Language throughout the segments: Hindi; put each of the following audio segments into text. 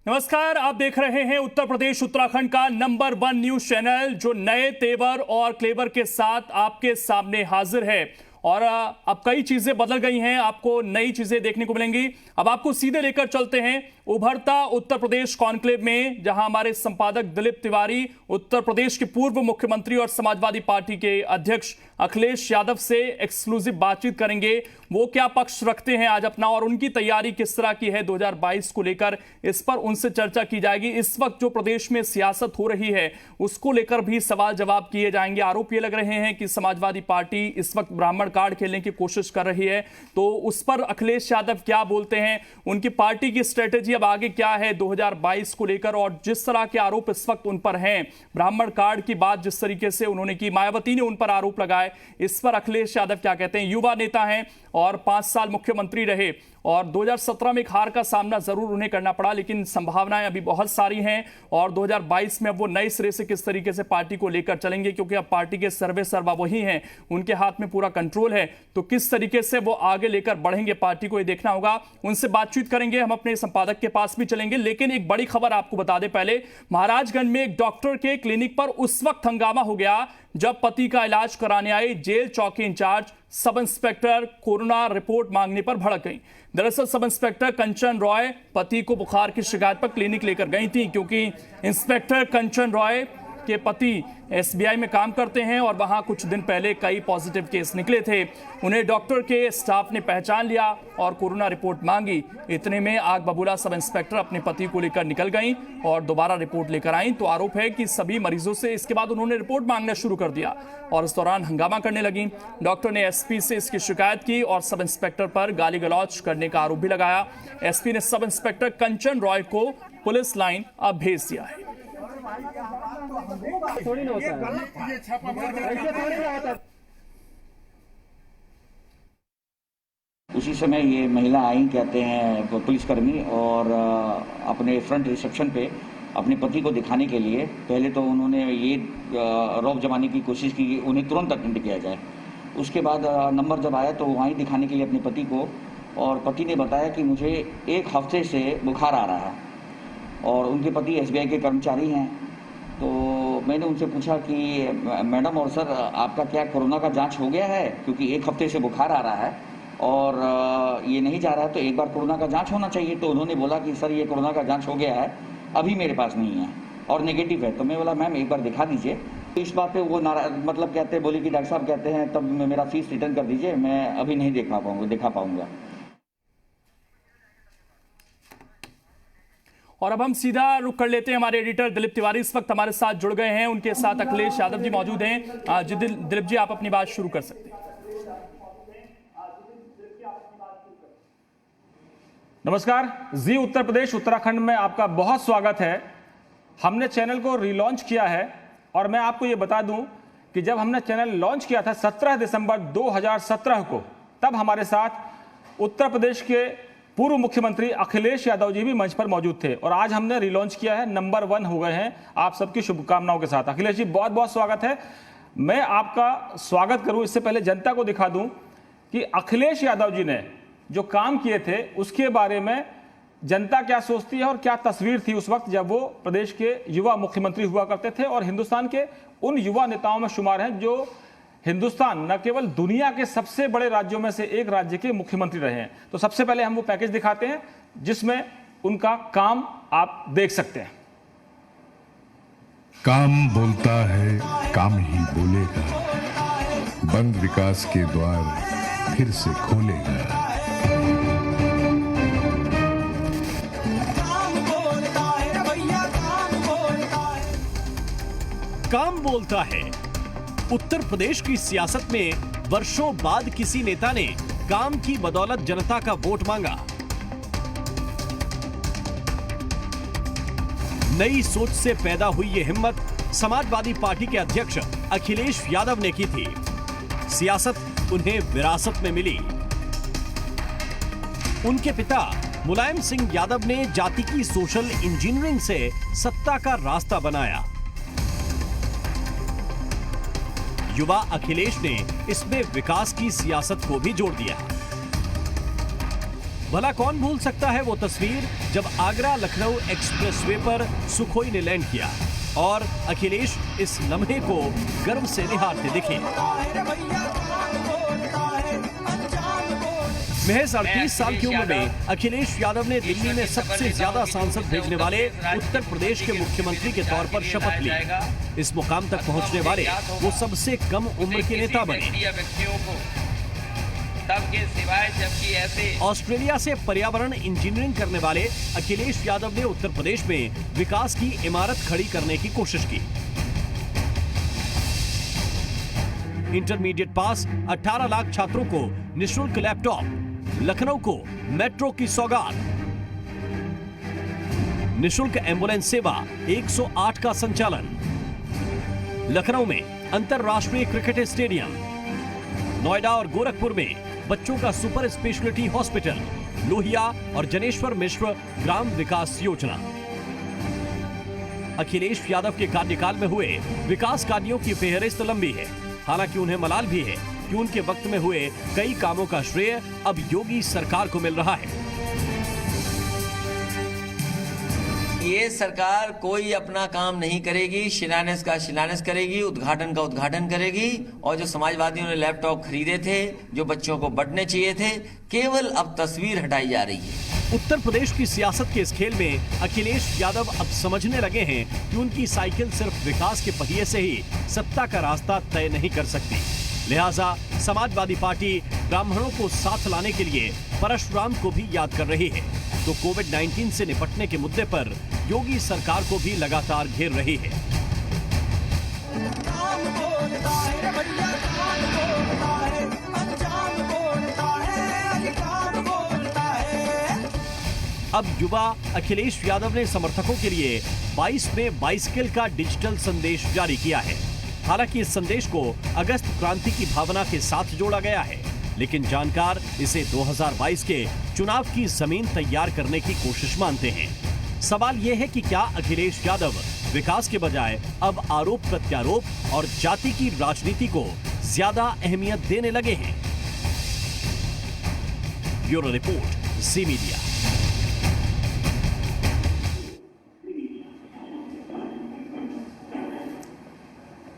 नमस्कार, आप देख रहे हैं उत्तर प्रदेश उत्तराखंड का नंबर 1 न्यूज चैनल, जो नए तेवर और क्लेवर के साथ आपके सामने हाजिर है। और अब कई चीजें बदल गई हैं, आपको नई चीजें देखने को मिलेंगी। अब आपको सीधे लेकर चलते हैं उभरता उत्तर प्रदेश कॉन्क्लेव में, जहां हमारे संपादक दिलीप तिवारी उत्तर प्रदेश के पूर्व मुख्यमंत्री और समाजवादी पार्टी के अध्यक्ष अखिलेश यादव से एक्सक्लूसिव बातचीत करेंगे। वो क्या पक्ष रखते हैं आज अपना, और उनकी तैयारी किस तरह की है 2022 को लेकर, इस पर उनसे चर्चा की जाएगी। इस वक्त जो प्रदेश में सियासत हो रही है उसको लेकर भी सवाल जवाब किए जाएंगे। आरोप ये लग रहे हैं कि समाजवादी पार्टी इस वक्त ब्राह्मण कार्ड खेलने की कोशिश कर रही है, तो उस पर अखिलेश यादव क्या बोलते हैं, उनकी पार्टी की स्ट्रेटेजी अब आगे क्या है 2022 को लेकर, और जिस तरह के आरोप इस वक्त उन पर हैं, ब्राह्मण कार्ड की बात जिस तरीके से उन्होंने की, मायावती ने उन पर आरोप लगाए, इस पर अखिलेश यादव क्या कहते हैं। युवा नेता हैं और 5 साल मुख्यमंत्री रहे, और 2017 में एक हार का सामना जरूर उन्हें करना पड़ा, लेकिन संभावनाएं अभी बहुत सारी हैं। और 2022 में अब वो नए सिरे से किस तरीके से पार्टी को लेकर चलेंगे, क्योंकि अब पार्टी के सर्वे सर्वा वही हैं, उनके हाथ में पूरा कंट्रोल है, तो किस तरीके से वो आगे लेकर बढ़ेंगे पार्टी को, ये देखना होगा। उनसे बातचीत करेंगे, हम अपने संपादक के पास भी चलेंगे। लेकिन एक बड़ी खबर आपको बता दें पहले, महाराजगंज में एक डॉक्टर के क्लिनिक पर उस वक्त हंगामा हो गया जब पति का इलाज कराने आई जेल चौकी in charge sub inspector corona report मांगने पर भड़क गई। दरअसल सब इंस्पेक्टर कंचन रॉय पति को बुखार की शिकायत पर क्लिनिक लेकर गई थी, क्योंकि इंस्पेक्टर कंचन रॉय के पति एसबीआई में काम करते हैं और वहां कुछ दिन पहले कई पॉजिटिव केस निकले थे। उन्हें डॉक्टर के स्टाफ ने पहचान लिया और कोरोना रिपोर्ट मांगी। इतने में आग बबूला सब इंस्पेक्टर अपने पति को लेकर निकल गई और दोबारा रिपोर्ट लेकर आई। तो आरोप है कि सभी मरीजों से इसके बाद उन्होंने रिपोर्ट मांगना शुरू कर दिया और इस दौरान हंगामा करने लगी। डॉक्टर ने एसपी से इसकी शिकायत की और सब इंस्पेक्टर पर गाली गलौज करने का आरोप भी लगाया। एसपी ने सब इंस्पेक्टर कंचन रॉय को पुलिस लाइन अब भेज दिया है। उसी समय ये महिला आई, कहते हैं पुलिसकर्मी, और अपने फ्रंट रिसेप्शन पे अपने पति को दिखाने के लिए पहले तो उन्होंने ये रौब जमाने की कोशिश की कि उन्हें तुरंत अटेंड किया जाए। उसके बाद नंबर जब आया तो वहीं दिखाने के लिए अपने पति को, और पति ने बताया कि मुझे 1 हफ्ते से बुखार आ रहा है, और उनके पति एसबीआई के कर्मचारी हैं। तो मैंने उनसे पूछा कि मैडम और सर, आपका क्या कोरोना का जांच हो गया है, क्योंकि 1 हफ्ते से बुखार आ रहा है और ये नहीं जा रहा है, तो एक बार कोरोना का जांच होना चाहिए। तो उन्होंने बोला कि सर ये कोरोना का जांच हो गया है, अभी मेरे पास नहीं है और नेगेटिव है। तो मैं बोला मैम एक बार दिखा दीजिए। तो इस बात पे वो मतलब कहते बोली कि डॉक्टर साहब कहते हैं तब मेरा फीस रिटर्न कर दीजिए, मैं अभी नहीं दिखा पाऊंगा। और अब हम सीधा रुख कर लेते हैं, हमारे एडिटर दिलीप तिवारी इस वक्त हमारे साथ जुड़ गए हैं, उनके साथ अखिलेश यादव जी मौजूद हैं। दिलीप जी, आप अपनी बात शुरू कर सकते हैं। नमस्कार जी, उत्तर प्रदेश उत्तराखंड में आपका बहुत स्वागत है। हमने चैनल को रिलॉन्च किया है और मैं आपको ये बता दूं कि जब हमने चैनल लॉन्च किया था 17 दिसंबर 2017 को, तब हमारे साथ उत्तर प्रदेश के पूर्व मुख्यमंत्री अखिलेश यादव जी भी मंच पर मौजूद थे, और आज हमने रिलॉन्च किया है, नंबर 1 हो गए हैं। आप सबकी शुभकामनाओं के साथ अखिलेश जी बहुत बहुत स्वागत है। मैं आपका स्वागत करूं इससे पहले जनता को दिखा दूं कि अखिलेश यादव जी ने जो काम किए थे उसके बारे में जनता क्या सोचती है और क्या तस्वीर थी उस वक्त जब वो प्रदेश के युवा मुख्यमंत्री हुआ करते थे, और हिंदुस्तान के उन युवा नेताओं में शुमार हैं जो हिंदुस्तान न केवल दुनिया के सबसे बड़े राज्यों में से एक राज्य के मुख्यमंत्री रहे हैं। तो सबसे पहले हम वो पैकेज दिखाते हैं जिसमें उनका काम आप देख सकते हैं। काम बोलता है, काम ही बोलेगा, बंद विकास के द्वार फिर से खोलेगा। काम बोलता है। उत्तर प्रदेश की सियासत में वर्षों बाद किसी नेता ने काम की बदौलत जनता का वोट मांगा। नई सोच से पैदा हुई ये हिम्मत समाजवादी पार्टी के अध्यक्ष अखिलेश यादव ने की थी। सियासत उन्हें विरासत में मिली। उनके पिता मुलायम सिंह यादव ने जाति की सोशल इंजीनियरिंग से सत्ता का रास्ता बनाया। युवा अखिलेश ने इसमें विकास की सियासत को भी जोड़ दिया। भला कौन भूल सकता है वो तस्वीर जब आगरा लखनऊ एक्सप्रेसवे पर सुखोई ने लैंड किया और अखिलेश इस लम्हे को गर्व से निहारते दिखे। महज 38 साल की उम्र में अखिलेश यादव ने दिल्ली में सबसे ज्यादा सांसद भेजने वाले उत्तर प्रदेश के मुख्यमंत्री के तौर पर शपथ ली। इस मुकाम तक पहुंचने वाले वो सबसे कम उम्र के नेता बने। तब के सिवाय जबकि ऐसे ऑस्ट्रेलिया से पर्यावरण इंजीनियरिंग करने वाले अखिलेश यादव ने उत्तर प्रदेश में विकास की इमारत खड़ी करने की कोशिश की। इंटरमीडिएट पास 18 लाख छात्रों को निशुल्क लैपटॉप, लखनऊ को मेट्रो की सौगात, निशुल्क एम्बुलेंस सेवा 108 का संचालन, लखनऊ में अंतरराष्ट्रीय क्रिकेट स्टेडियम, नोएडा और गोरखपुर में बच्चों का सुपर स्पेशलिटी हॉस्पिटल, लोहिया और जनेश्वर मिश्र ग्राम विकास योजना। अखिलेश यादव के कार्यकाल में हुए विकास कार्यों की फेहरिस्त लंबी है। हालांकि उन्हें मलाल भी है कि उनके वक्त में हुए कई कामों का श्रेय अब योगी सरकार को मिल रहा है। ये सरकार कोई अपना काम नहीं करेगी, शिलान्यास का शिलान्यास करेगी, उद्घाटन का उद्घाटन करेगी, और जो समाजवादियों ने लैपटॉप खरीदे थे, जो बच्चों को बढ़ने चाहिए थे, केवल अब तस्वीर हटाई जा रही है। उत्तर प्रदेश की सियासत के इस खेल में अखिलेश यादव अब समझने लगे हैं कि उनकी साइकिल सिर्फ विकास के पहिए से ही सत्ता का रास्ता तय नहीं कर सकती। लिहाजा समाजवादी पार्टी ब्राह्मणों को साथ लाने के लिए परशुराम को भी याद कर रही है, तो कोविड-19 से निपटने के मुद्दे पर योगी सरकार को भी लगातार घेर रही है। अब युवा अखिलेश यादव ने समर्थकों के लिए 22 में बाइसिकल का डिजिटल संदेश जारी किया है। हालांकि इस संदेश को अगस्त क्रांति की भावना के साथ जोड़ा गया है, लेकिन जानकार इसे 2022 के चुनाव की जमीन तैयार करने की कोशिश मानते हैं। सवाल यह है कि क्या अखिलेश यादव विकास के बजाय अब आरोप प्रत्यारोप और जाति की राजनीति को ज्यादा अहमियत देने लगे हैं। ब्यूरो रिपोर्ट, जी मीडिया।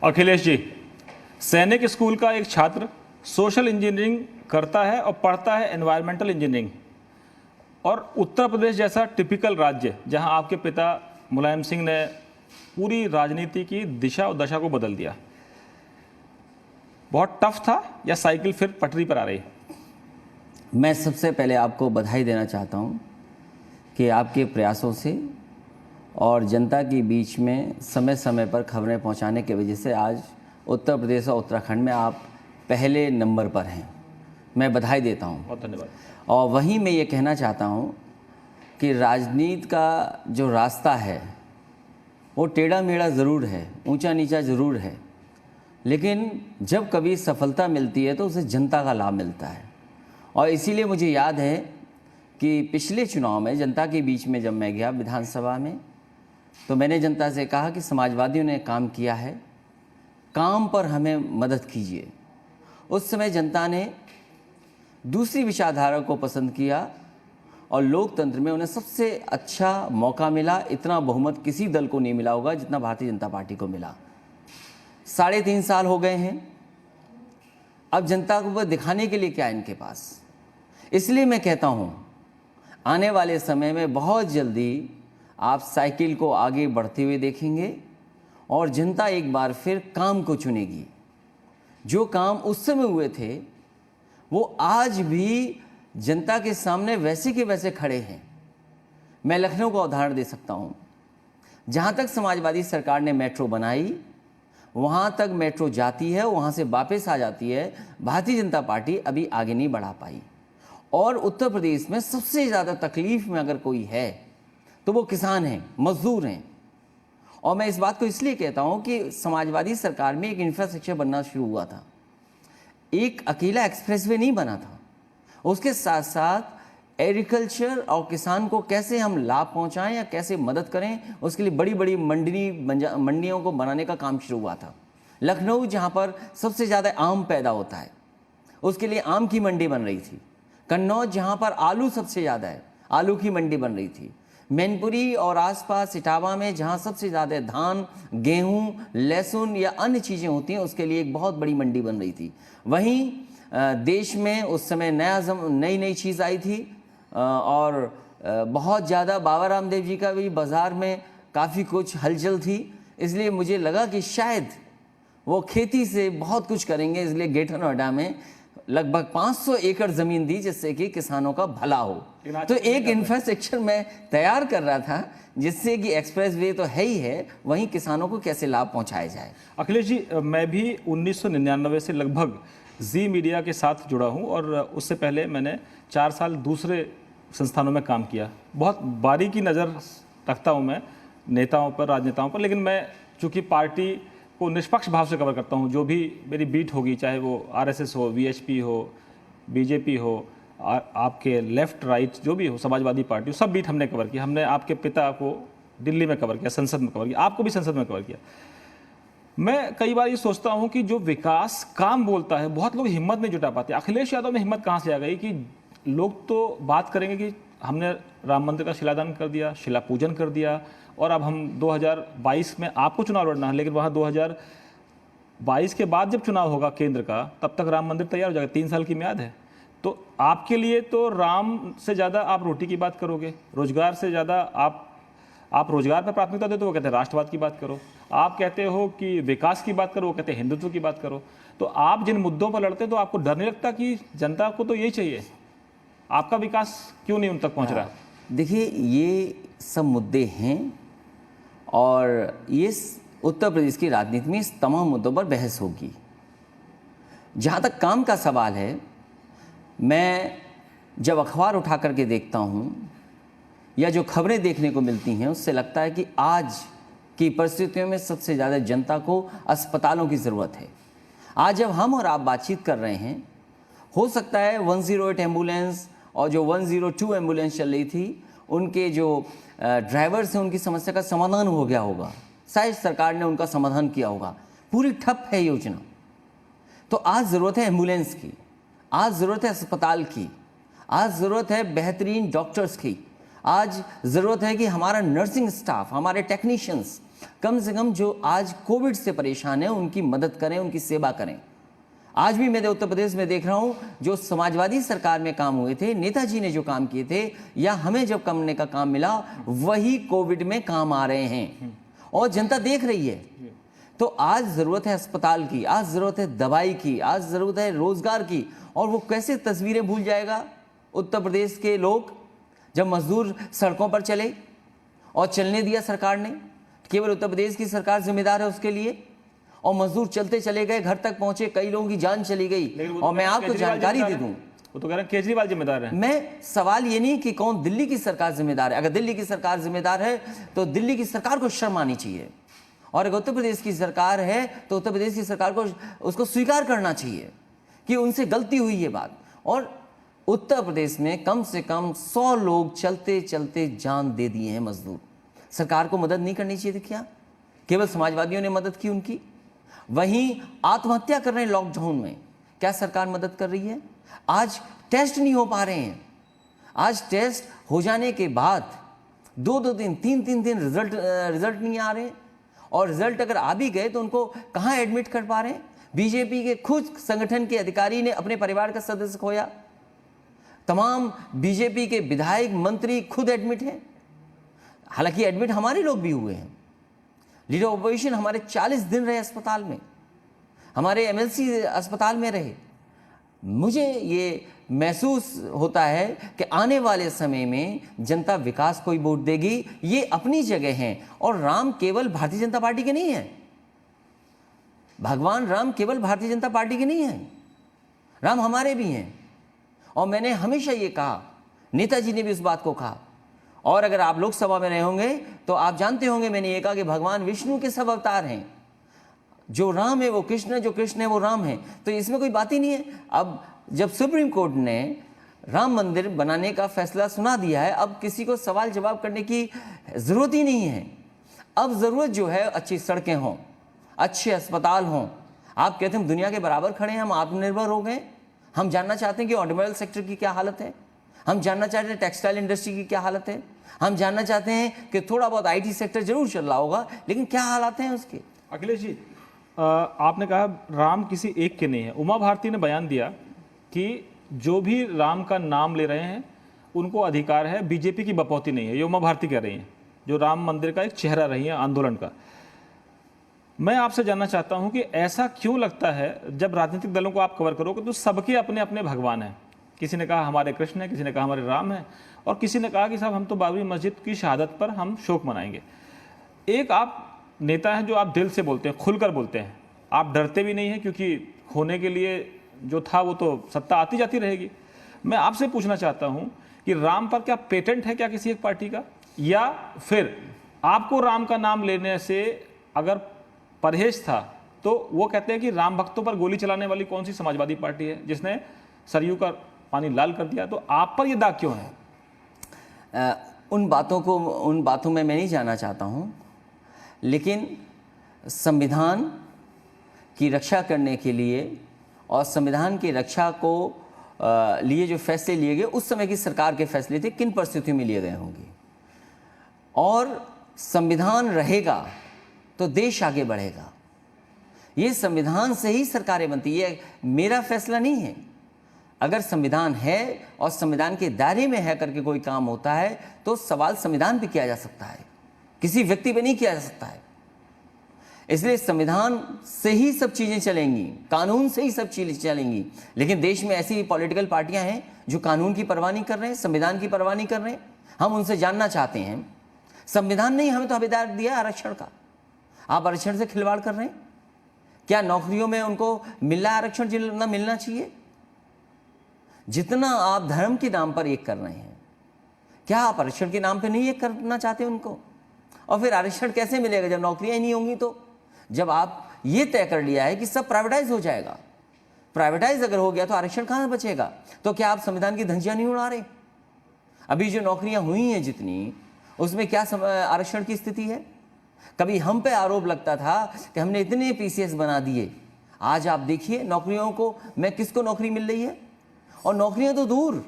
अखिलेश जी, सैनिक स्कूल का एक छात्र सोशल इंजीनियरिंग करता है और पढ़ता है एनवायरमेंटल इंजीनियरिंग, और उत्तर प्रदेश जैसा टिपिकल राज्य जहां आपके पिता मुलायम सिंह ने पूरी राजनीति की दिशा और दशा को बदल दिया, बहुत टफ था या साइकिल फिर पटरी पर आ रही? मैं सबसे पहले आपको बधाई देना चाहता हूं कि आपके प्रयासों से और जनता के बीच में समय समय पर खबरें पहुंचाने की वजह से आज उत्तर प्रदेश और उत्तराखंड में आप पहले नंबर पर हैं। मैं बधाई देता हूं। बहुत धन्यवाद। और वहीं मैं ये कहना चाहता हूं कि राजनीति का जो रास्ता है वो टेढ़ा मेढ़ा ज़रूर है, ऊंचा नीचा ज़रूर है, लेकिन जब कभी सफलता मिलती है तो उसे जनता का लाभ मिलता है। और इसीलिए मुझे याद है कि पिछले चुनाव में जनता के बीच में जब मैं गया विधानसभा में, तो मैंने जनता से कहा कि समाजवादियों ने काम किया है, काम पर हमें मदद कीजिए। उस समय जनता ने दूसरी विचारधारा को पसंद किया और लोकतंत्र में उन्हें सबसे अच्छा मौका मिला। इतना बहुमत किसी दल को नहीं मिला होगा जितना भारतीय जनता पार्टी को मिला। 3.5 साल हो गए हैं, अब जनता को दिखाने के लिए क्या है इनके पास। इसलिए मैं कहता हूँ आने वाले समय में बहुत जल्दी आप साइकिल को आगे बढ़ते हुए देखेंगे और जनता एक बार फिर काम को चुनेगी। जो काम उस समय हुए थे वो आज भी जनता के सामने वैसे के वैसे खड़े हैं। मैं लखनऊ का उदाहरण दे सकता हूँ। जहाँ तक समाजवादी सरकार ने मेट्रो बनाई वहाँ तक मेट्रो जाती है, वहाँ से वापस आ जाती है। भारतीय जनता पार्टी अभी आगे नहीं बढ़ा पाई। और उत्तर प्रदेश में सबसे ज़्यादा तकलीफ में अगर कोई है तो वो किसान हैं, मजदूर हैं। और मैं इस बात को इसलिए कहता हूँ कि समाजवादी सरकार में एक इंफ्रास्ट्रक्चर बनना शुरू हुआ था। एक अकेला एक्सप्रेसवे नहीं बना था, उसके साथ साथ एग्रीकल्चर और किसान को कैसे हम लाभ पहुँचाएं या कैसे मदद करें, उसके लिए बड़ी बड़ी मंडियों को बनाने का काम शुरू हुआ था। लखनऊ जहाँ पर सबसे ज़्यादा आम पैदा होता है, उसके लिए आम की मंडी बन रही थी। कन्नौज जहाँ पर आलू सबसे ज़्यादा है, आलू की मंडी बन रही थी। मैनपुरी और आसपास इटावा में जहाँ सबसे ज़्यादा धान, गेहूँ, लहसुन या अन्य चीज़ें होती हैं, उसके लिए एक बहुत बड़ी मंडी बन रही थी। वहीं देश में उस समय नई चीज़ आई थी और बहुत ज़्यादा बाबा रामदेव जी का भी बाज़ार में काफ़ी कुछ हलचल थी, इसलिए मुझे लगा कि शायद वो खेती से बहुत कुछ करेंगे, इसलिए ग्रेटर नोएडा में लगभग 500 एकड़ ज़मीन दी जिससे कि किसानों का भला हो। तो एक इंफ्रास्ट्रक्चर मैं तैयार कर रहा था जिससे कि एक्सप्रेस वे तो है ही है, वहीं किसानों को कैसे लाभ पहुंचाया जाए। अखिलेश जी, मैं भी 1999 से लगभग जी मीडिया के साथ जुड़ा हूं और उससे पहले मैंने 4 साल दूसरे संस्थानों में काम किया। बहुत बारीकी नज़र रखता हूं मैं नेताओं पर, राजनेताओं पर, लेकिन मैं चूँकि पार्टी को निष्पक्ष भाव से कवर करता हूं, जो भी मेरी बीट होगी, चाहे वो आरएसएस हो, वीएचपी हो, बीजेपी हो, आपके लेफ्ट राइट जो भी हो, समाजवादी पार्टी, सब बीट हमने कवर किया। हमने आपके पिता को दिल्ली में कवर किया, संसद में कवर किया, आपको भी संसद में कवर किया। मैं कई बार ये सोचता हूं कि जो विकास काम बोलता है, बहुत लोग हिम्मत नहीं जुटा पाते। अखिलेश यादव में हिम्मत कहाँ से आ गई कि लोग तो बात करेंगे कि हमने राम मंदिर का शिलादान कर दिया, शिला पूजन कर दिया, और अब हम 2022 में आपको चुनाव लड़ना है, लेकिन वहाँ 2022 के बाद जब चुनाव होगा केंद्र का, तब तक राम मंदिर तैयार हो जाएगा, 3 साल की म्याद है। तो आपके लिए तो राम से ज़्यादा आप रोटी की बात करोगे, रोजगार से ज़्यादा आप रोजगार पर प्राथमिकता देते हो, वो कहते हैं राष्ट्रवाद की बात करो। आप कहते हो कि विकास की बात करो, वो कहते हैं हिंदुत्व की बात करो। तो आप जिन मुद्दों पर लड़ते हैं, तो आपको डर नहीं लगता कि जनता को तो यही चाहिए, आपका विकास क्यों नहीं उन तक पहुँच रहा? देखिए, ये सब मुद्दे हैं और ये उत्तर प्रदेश की राजनीति में इस तमाम मुद्दों पर बहस होगी। जहाँ तक काम का सवाल है, मैं जब अखबार उठा करके देखता हूँ या जो खबरें देखने को मिलती हैं, उससे लगता है कि आज की परिस्थितियों में सबसे ज़्यादा जनता को अस्पतालों की ज़रूरत है। आज जब हम और आप बातचीत कर रहे हैं, हो सकता है 108 एम्बुलेंस और जो 102 एम्बुलेंस चल रही थी, उनके जो ड्राइवर्स हैं, उनकी समस्या का समाधान हो गया होगा, शायद सरकार ने उनका समाधान किया होगा। पूरी ठप है योजना। तो आज ज़रूरत है एम्बुलेंस की, आज ज़रूरत है अस्पताल की, आज ज़रूरत है बेहतरीन डॉक्टर्स की, आज ज़रूरत है कि हमारा नर्सिंग स्टाफ, हमारे टेक्नीशियंस कम से कम जो आज कोविड से परेशान हैं, उनकी मदद करें, उनकी सेवा करें। आज भी मेरे उत्तर प्रदेश में देख रहा हूँ, जो समाजवादी सरकार में काम हुए थे, नेताजी ने जो काम किए थे, या हमें जब करने का काम मिला, वही कोविड में काम आ रहे हैं और जनता देख रही है। तो आज ज़रूरत है अस्पताल की, आज ज़रूरत है दवाई की, आज ज़रूरत है रोज़गार की। और वो कैसे तस्वीरें भूल जाएगा उत्तर प्रदेश के लोग, जब मजदूर सड़कों पर चले और चलने दिया सरकार ने। केवल उत्तर प्रदेश की सरकार जिम्मेदार है उसके लिए, और मजदूर चलते चले गए, घर तक पहुंचे, कई लोगों की जान चली गई। और मैं आपको जानकारी दे दूं, वो तो कह रहे हैं केजरीवाल जिम्मेदार है। मैं सवाल ये नहीं कि कौन दिल्ली की सरकार जिम्मेदार है। अगर दिल्ली की सरकार जिम्मेदार है तो दिल्ली की सरकार को शर्म आनी चाहिए, और अगर उत्तर प्रदेश की सरकार है तो उत्तर प्रदेश की सरकार को उसको स्वीकार करना चाहिए कि उनसे गलती हुई ये बात। और उत्तर प्रदेश में कम से कम 100 लोग चलते चलते जान दे दिए हैं मजदूर। सरकार को मदद नहीं करनी चाहिए थी क्या? केवल समाजवादियों ने मदद की उनकी। वहीं आत्महत्या कर रहे हैं लॉकडाउन में, क्या सरकार मदद कर रही है? आज टेस्ट नहीं हो पा रहे हैं, आज टेस्ट हो जाने के बाद 2-2 दिन 3-3 दिन रिजल्ट नहीं आ रहे, और रिजल्ट अगर आ भी गए तो उनको कहाँ एडमिट कर पा रहे हैं? बीजेपी के खुद संगठन के अधिकारी ने अपने परिवार का सदस्य खोया, तमाम बीजेपी के विधायक मंत्री खुद एडमिट हैं। हालांकि एडमिट हमारे लोग भी हुए हैं, लीडर ऑपोजिशन हमारे 40 दिन रहे अस्पताल में, हमारे एमएलसी अस्पताल में रहे। मुझे ये महसूस होता है कि आने वाले समय में जनता विकास को ही वोट देगी। ये अपनी जगह हैं, और राम केवल भारतीय जनता पार्टी के नहीं हैं, भगवान राम केवल भारतीय जनता पार्टी के नहीं हैं, राम हमारे भी हैं। और मैंने हमेशा ये कहा, नेताजी ने भी उस बात को कहा, और अगर आप लोकसभा में रहे होंगे तो आप जानते होंगे मैंने ये कहा कि भगवान विष्णु के सब अवतार हैं, जो राम है वो कृष्ण है, जो कृष्ण है वो राम है। तो इसमें कोई बात ही नहीं है। अब जब सुप्रीम कोर्ट ने राम मंदिर बनाने का फैसला सुना दिया है, अब किसी को सवाल जवाब करने की ज़रूरत ही नहीं है। अब ज़रूरत जो है अच्छी सड़कें हों, अच्छे अस्पताल हों। आप कहते हैं हम दुनिया के बराबर खड़े हैं, हम आत्मनिर्भर हो गए, हम जानना चाहते हैं कि ऑटोमोबाइल सेक्टर की क्या हालत है, हम जानना चाहते हैं टेक्सटाइल इंडस्ट्री की क्या हालत है, हम जानना चाहते हैं कि थोड़ा बहुत आईटी सेक्टर जरूर चल रहा होगा, लेकिन क्या हालात हैं उसके। अखिलेश जी, आपने कहा राम किसी एक के नहीं है। उमा भारती ने बयान दिया कि जो भी राम का नाम ले रहे हैं उनको अधिकार है, बीजेपी की बपौती नहीं है। ये उमा भारती कह रही हैं, जो राम मंदिर का एक चेहरा रही है आंदोलन का। मैं आपसे जानना चाहता हूं कि ऐसा क्यों लगता है, जब राजनीतिक दलों को आप कवर करोगे तो सबके अपने अपने भगवान हैं। किसी ने कहा हमारे कृष्ण है, किसी ने कहा हमारे राम है, और किसी ने कहा कि साहब हम तो बाबरी मस्जिद की शहादत पर हम शोक मनाएंगे। एक आप नेता हैं जो आप दिल से बोलते हैं, खुलकर बोलते हैं, आप डरते भी नहीं हैं, क्योंकि होने के लिए जो था वो तो सत्ता आती जाती रहेगी। मैं आपसे पूछना चाहता हूं कि राम पर क्या पेटेंट है क्या किसी एक पार्टी का, या फिर आपको राम का नाम लेने से अगर परहेज था तो वो कहते हैं कि राम भक्तों पर गोली चलाने वाली कौन सी समाजवादी पार्टी है जिसने सरयू का पानी लाल कर दिया, तो आप पर ये दाग क्यों है? उन बातों में मैं नहीं जाना चाहता हूं, लेकिन संविधान की रक्षा करने के लिए और संविधान की रक्षा को लिए जो फैसले लिए गए, उस समय की सरकार के फैसले थे, किन परिस्थितियों में लिए गए होंगे। और संविधान रहेगा तो देश आगे बढ़ेगा। ये संविधान से ही सरकारें बनती है, ये मेरा फैसला नहीं है। अगर संविधान है और संविधान के दायरे में है करके कोई काम होता है तो सवाल संविधान पे किया जा सकता है, किसी व्यक्ति पे नहीं किया जा सकता है। इसलिए संविधान से ही सब चीजें चलेंगी, कानून से ही सब चीजें चलेंगी। लेकिन देश में ऐसी पॉलिटिकल पार्टियां हैं जो कानून की परवाह नहीं कर रहे हैं, संविधान की परवाह नहीं कर रहे हैं। हम उनसे जानना चाहते हैं, संविधान ने हमें तो अधिकार दिया आरक्षण का, आप आरक्षण से खिलवाड़ कर रहे हैं। क्या नौकरियों में उनको मिल रहा आरक्षण जितना मिलना चाहिए? जितना आप धर्म के नाम पर एक कर रहे हैं, क्या आप आरक्षण के नाम पर नहीं एक करना चाहते उनको? और फिर आरक्षण कैसे मिलेगा जब नौकरियां ही नहीं होंगी? तो जब आप ये तय कर लिया है कि सब प्राइवेटाइज हो जाएगा, प्राइवेटाइज अगर हो गया तो आरक्षण कहां बचेगा? तो क्या आप संविधान की धज्जियां नहीं उड़ा रहे? अभी जो नौकरियां हुई हैं जितनी, उसमें क्या आरक्षण की स्थिति है? कभी हम पे आरोप लगता था कि हमने इतने पीसीएस बना दिए, आज आप देखिए नौकरियों को, मैं किसको नौकरी मिल रही है? और नौकरियां तो दूर,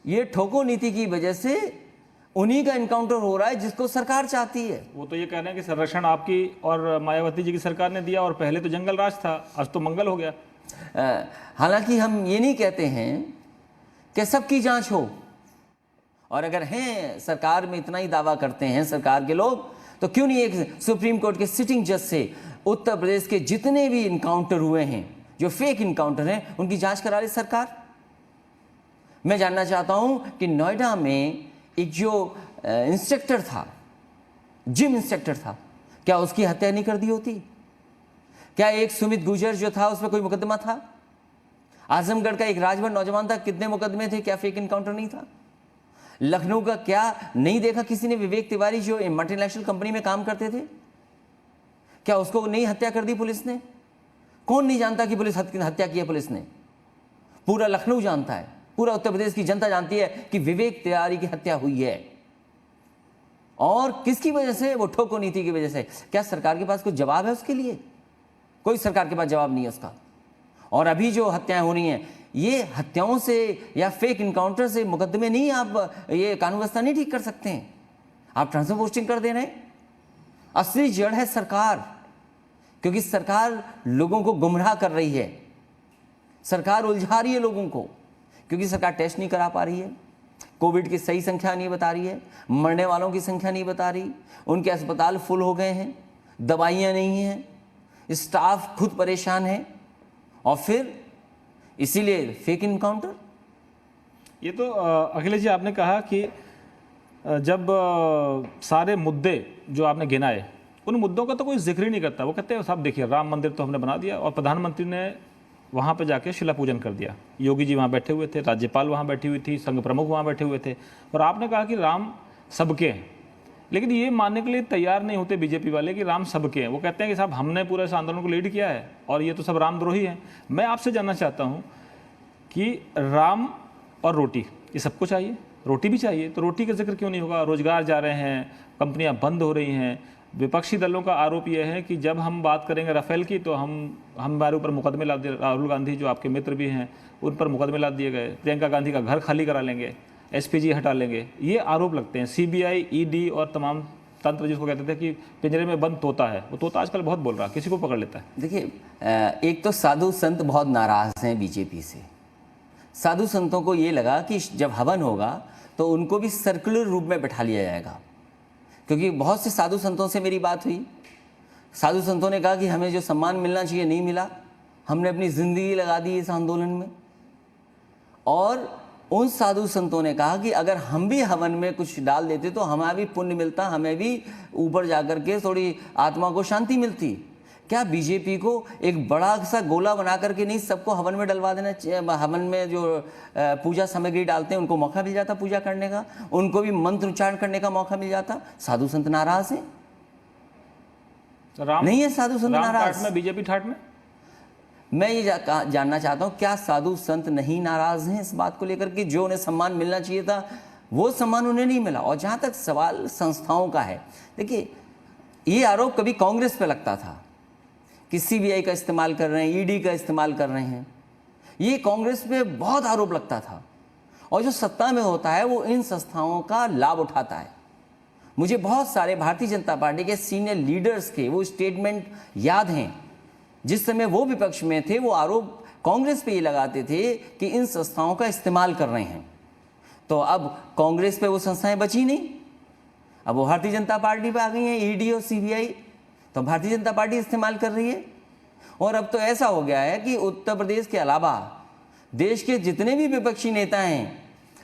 ये ठोको नीति की वजह से उन्हीं का इनकाउंटर हो रहा है जिसको सरकार चाहती है। वो तो ये कह रहे हैं कि संरक्षण आपकी और मायावती जी की सरकार ने दिया, और पहले तो जंगल राज था, आज तो मंगल हो गया। हालांकि हम ये नहीं कहते हैं कि सबकी जांच हो, और अगर हैं सरकार में इतना ही दावा करते हैं सरकार के लोग, तो क्यों नहीं एक सुप्रीम कोर्ट के सिटिंग जज से उत्तर प्रदेश के जितने भी इनकाउंटर हुए हैं, जो फेक इनकाउंटर हैं, उनकी जांच करा ले सरकार। मैं जानना चाहता हूं कि नोएडा में एक जो इंस्ट्रक्टर था, जिम इंस्ट्रक्टर था, क्या उसकी हत्या नहीं कर दी होती? क्या एक सुमित गुजर जो था उस पर कोई मुकदमा था? आजमगढ़ का एक राजभर नौजवान था, कितने मुकदमे थे? क्या फेक इनकाउंटर नहीं था? लखनऊ का क्या नहीं देखा किसी ने? विवेक तिवारी जो मल्टीनेशनल कंपनी में काम करते थे, क्या उसको नहीं हत्या कर दी पुलिस ने? कौन नहीं जानता कि पुलिस हत्या की है पुलिस ने? पूरा लखनऊ जानता है, पूरा उत्तर प्रदेश की जनता जानती है कि विवेक तिवारी की हत्या हुई है। और किसकी वजह से? वो ठोको नीति की वजह से। क्या सरकार के पास कोई जवाब है उसके लिए? कोई सरकार के पास जवाब नहीं है उसका। और अभी जो हत्याएं हो रही हैं, ये हत्याओं से या फेक इनकाउंटर से मुकदमे नहीं, आप ये कानून व्यवस्था नहीं ठीक कर सकते हैं, आप ट्रांसफर पोस्टिंग कर दे रहे हैं। असली जड़ है सरकार, क्योंकि सरकार लोगों को गुमराह कर रही है, सरकार उलझा रही है लोगों को, क्योंकि सरकार टेस्ट नहीं करा पा रही है, कोविड की सही संख्या नहीं बता रही है, मरने वालों की संख्या नहीं बता रही, उनके अस्पताल फुल हो गए हैं, दवाइयाँ नहीं हैं, स्टाफ खुद परेशान है, और फिर इसीलिए फेक इनकाउंटर। ये तो अखिलेश जी आपने कहा कि जब सारे मुद्दे जो आपने गिनाए, उन मुद्दों का तो कोई जिक्र ही नहीं करता। वो कहते हैं साहब देखिए, राम मंदिर तो हमने बना दिया, और प्रधानमंत्री ने वहाँ पे जाके शिला पूजन कर दिया, योगी जी वहाँ बैठे हुए थे, राज्यपाल वहाँ बैठी हुई थी, संघ प्रमुख वहाँ बैठे हुए थे, और आपने कहा कि राम सबके हैं। लेकिन ये मानने के लिए तैयार नहीं होते बीजेपी वाले कि राम सबके हैं। वो कहते हैं कि साहब हमने पूरे इस आंदोलन को लीड किया है और ये तो सब रामद्रोही हैं। मैं आपसे जानना चाहता हूँ कि राम और रोटी, ये सबको चाहिए, रोटी भी चाहिए, तो रोटी का जिक्र क्यों नहीं होगा? रोजगार जा रहे हैं, कंपनियां बंद हो रही हैं, विपक्षी दलों का आरोप यह है कि जब हम बात करेंगे राफेल की तो हम हमारे ऊपर मुकदमे ला दिए। राहुल गांधी जो आपके मित्र भी हैं उन पर मुकदमे ला दिए गए। प्रियंका गांधी का घर खाली करा लेंगे, एसपीजी हटा लेंगे, ये आरोप लगते हैं। सीबीआई, ईडी और तमाम तंत्र जिसको कहते थे कि पिंजरे में बंद तोता है, वो तोता आजकल बहुत बोल रहा है, किसी को पकड़ लेता है। देखिए, एक तो साधु संत बहुत नाराज हैं बीजेपी से। साधु संतों को ये लगा कि जब हवन होगा तो उनको भी सर्कुलर रूप में बैठा लिया जाएगा, क्योंकि बहुत से साधु संतों से मेरी बात हुई। साधु संतों ने कहा कि हमें जो सम्मान मिलना चाहिए नहीं मिला, हमने अपनी ज़िंदगी लगा दी इस आंदोलन में। और उन साधु संतों ने कहा कि अगर हम भी हवन में कुछ डाल देते तो हमें भी पुण्य मिलता, हमें भी ऊपर जाकर के थोड़ी आत्मा को शांति मिलती। क्या बीजेपी को एक बड़ा सा गोला बना करके नहीं सबको हवन में डलवा देना चाहिए? हवन में जो पूजा सामग्री डालते हैं उनको मौका मिल जाता पूजा करने का, उनको भी मंत्र उच्चारण करने का मौका मिल जाता। साधु संत नाराज हैं? नहीं है साधु संत नाराज में, बीजेपी ठाट में। मैं ये जानना चाहता हूं, क्या साधु संत नहीं नाराज हैं इस बात को लेकर कि जो उन्हें सम्मान मिलना चाहिए था वो सम्मान उन्हें नहीं मिला? और जहां तक सवाल संस्थाओं का है, देखिए ये आरोप कभी कांग्रेस पे लगता था कि सीबीआई का इस्तेमाल कर रहे हैं, ईडी का इस्तेमाल कर रहे हैं, ये कांग्रेस पे बहुत आरोप लगता था। और जो सत्ता में होता है वो इन संस्थाओं का लाभ उठाता है। मुझे बहुत सारे भारतीय जनता पार्टी के सीनियर लीडर्स के वो स्टेटमेंट याद हैं, जिस समय वो विपक्ष में थे वो आरोप कांग्रेस पे ये लगाते थे कि इन संस्थाओं का इस्तेमाल कर रहे हैं। तो अब कांग्रेस पे वो संस्थाएं बची नहीं, अब वो भारतीय जनता पार्टी पे आ गई हैं, ईडी और सीबीआई। तो भारतीय जनता पार्टी इस्तेमाल कर रही है। और अब तो ऐसा हो गया है कि उत्तर प्रदेश के अलावा देश के जितने भी विपक्षी नेता हैं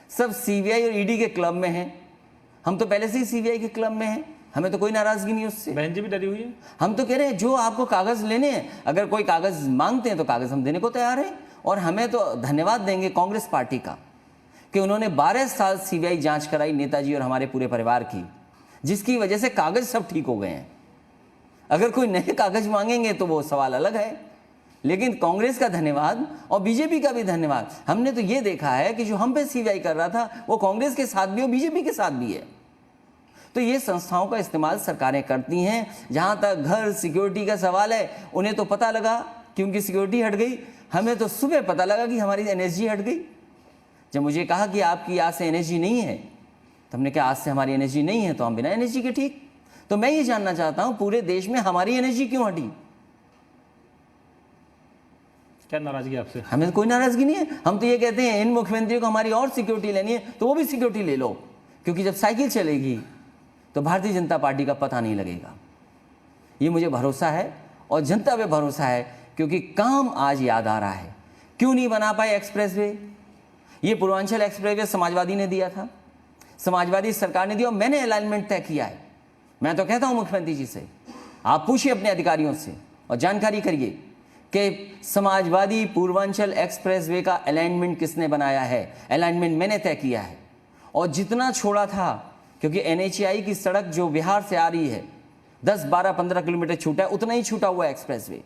सब सीबीआई और ईडी के क्लब में हैं। हम तो पहले से ही सीबीआई के क्लब में हैं, हमें तो कोई नाराजगी नहीं उससे। बहन जी भी डरी हुई है। हम तो कह रहे हैं जो आपको कागज लेने हैं, अगर कोई कागज मांगते हैं तो कागज हम देने को तैयार हैं। और हमें तो धन्यवाद देंगे कांग्रेस पार्टी का कि उन्होंने 12 साल सीबीआई जांच कराई नेताजी और हमारे पूरे परिवार की, जिसकी वजह से कागज सब ठीक हो गए हैं। अगर कोई नए कागज मांगेंगे तो वो सवाल अलग है, लेकिन कांग्रेस का धन्यवाद और बीजेपी का भी धन्यवाद। हमने तो ये देखा है कि जो हम पे सीबीआई कर रहा था वो कांग्रेस के साथ भी और बीजेपी के साथ भी है। तो ये संस्थाओं का इस्तेमाल सरकारें करती हैं। जहां तक घर सिक्योरिटी का सवाल है, उन्हें तो पता लगा कि उनकी सिक्योरिटी हट गई, हमें तो सुबह पता लगा कि हमारी एनएसजी हट गई। जब मुझे कहा कि आपकी आज से एनएसजी नहीं है, तो हमने कहा आज से हमारी एनएसजी नहीं है तो हम बिना एनएसजी के ठीक। तो मैं ये जानना चाहता हूं पूरे देश में हमारी एनएसजी क्यों हटी? क्या नाराजगी आपसे? हमें तो कोई नाराजगी नहीं है। हम तो ये कहते हैं इन मुख्यमंत्रियों को हमारी और सिक्योरिटी लेनी है तो वो भी सिक्योरिटी ले लो, क्योंकि जब साइकिल चलेगी तो भारतीय जनता पार्टी का पता नहीं लगेगा। ये मुझे भरोसा है और जनता पे भरोसा है, क्योंकि काम आज याद आ रहा है। क्यों नहीं बना पाए एक्सप्रेसवे? ये पूर्वांचल एक्सप्रेसवे समाजवादी ने दिया था, समाजवादी सरकार ने दिया और मैंने अलाइनमेंट तय किया है। मैं तो कहता हूं मुख्यमंत्री जी से, आप पूछिए अपने अधिकारियों से और जानकारी करिए कि समाजवादी पूर्वांचल एक्सप्रेसवे का अलाइनमेंट किसने बनाया है। अलाइनमेंट मैंने तय किया है और जितना छोड़ा था, क्योंकि एनएचएआई की सड़क जो बिहार से आ रही है 10, 12, 15 किलोमीटर छूटा है, उतना ही छूटा हुआ एक्सप्रेसवे।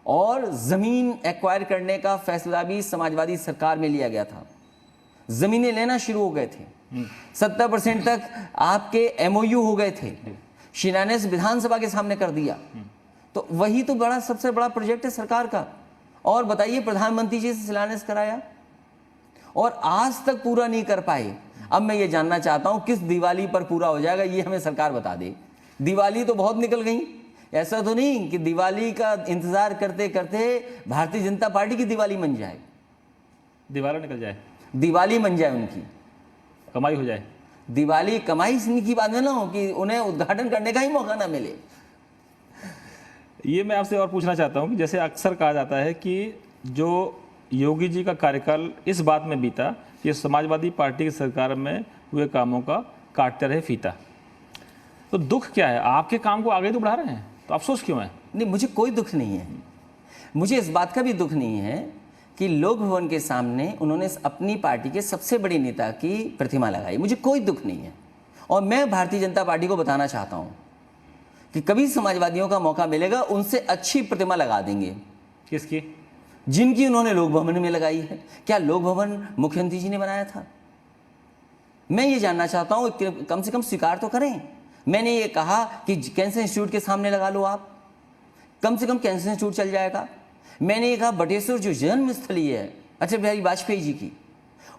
और जमीन एक्वायर करने का फैसला भी समाजवादी सरकार में लिया गया था। जमीनें लेना शुरू हो गए थे, 70% तक आपके एमओयू हो गए थे, शिलान्यास विधानसभा के सामने कर दिया। तो वही तो बड़ा सबसे बड़ा प्रोजेक्ट है सरकार का। और बताइए, प्रधानमंत्री जी से शिलान्यास कराया और आज तक पूरा नहीं कर पाए। अब मैं ये जानना चाहता हूं किस दिवाली पर पूरा हो जाएगा, ये हमें सरकार बता दे। दिवाली तो बहुत निकल गई, ऐसा तो नहीं कि दिवाली का इंतजार करते करते भारतीय जनता पार्टी की दिवाली बन जाए, दिवाली निकल जाए, दिवाली बन जाए, उनकी कमाई हो जाए। दिवाली कमाई की बात में ना हो कि उन्हें उद्घाटन करने का ही मौका ना मिले। ये मैं आपसे और पूछना चाहता हूं कि जैसे अक्सर कहा जाता है कि जो योगी जी का कार्यकाल इस बात में बीता कि समाजवादी पार्टी की सरकार में हुए कामों का काटते रहे फीता, तो दुख क्या है? आपके काम को आगे तो बढ़ा रहे हैं, तो अफसोस क्यों है? नहीं, मुझे कोई दुख नहीं है। मुझे इस बात का भी दुख नहीं है कि लोक भवन के सामने उन्होंने अपनी पार्टी के सबसे बड़े नेता की प्रतिमा लगाई, मुझे कोई दुख नहीं है। और मैं भारतीय जनता पार्टी को बताना चाहता हूं कि कभी समाजवादियों का मौका मिलेगा उनसे अच्छी प्रतिमा लगा देंगे। किसकी? जिनकी उन्होंने लोक भवन में लगाई है। क्या लोक भवन मुख्यमंत्री जी ने बनाया था? मैं ये जानना चाहता हूं, कम से कम स्वीकार तो करें। मैंने ये कहा कि कैंसर इंस्टीट्यूट के सामने लगा लो आप, कम से कम कैंसर इंस्टीट्यूट चल जाएगा। मैंने ये कहा बटेश्वर जो जन्म स्थली है अटल बिहारी वाजपेयी जी की,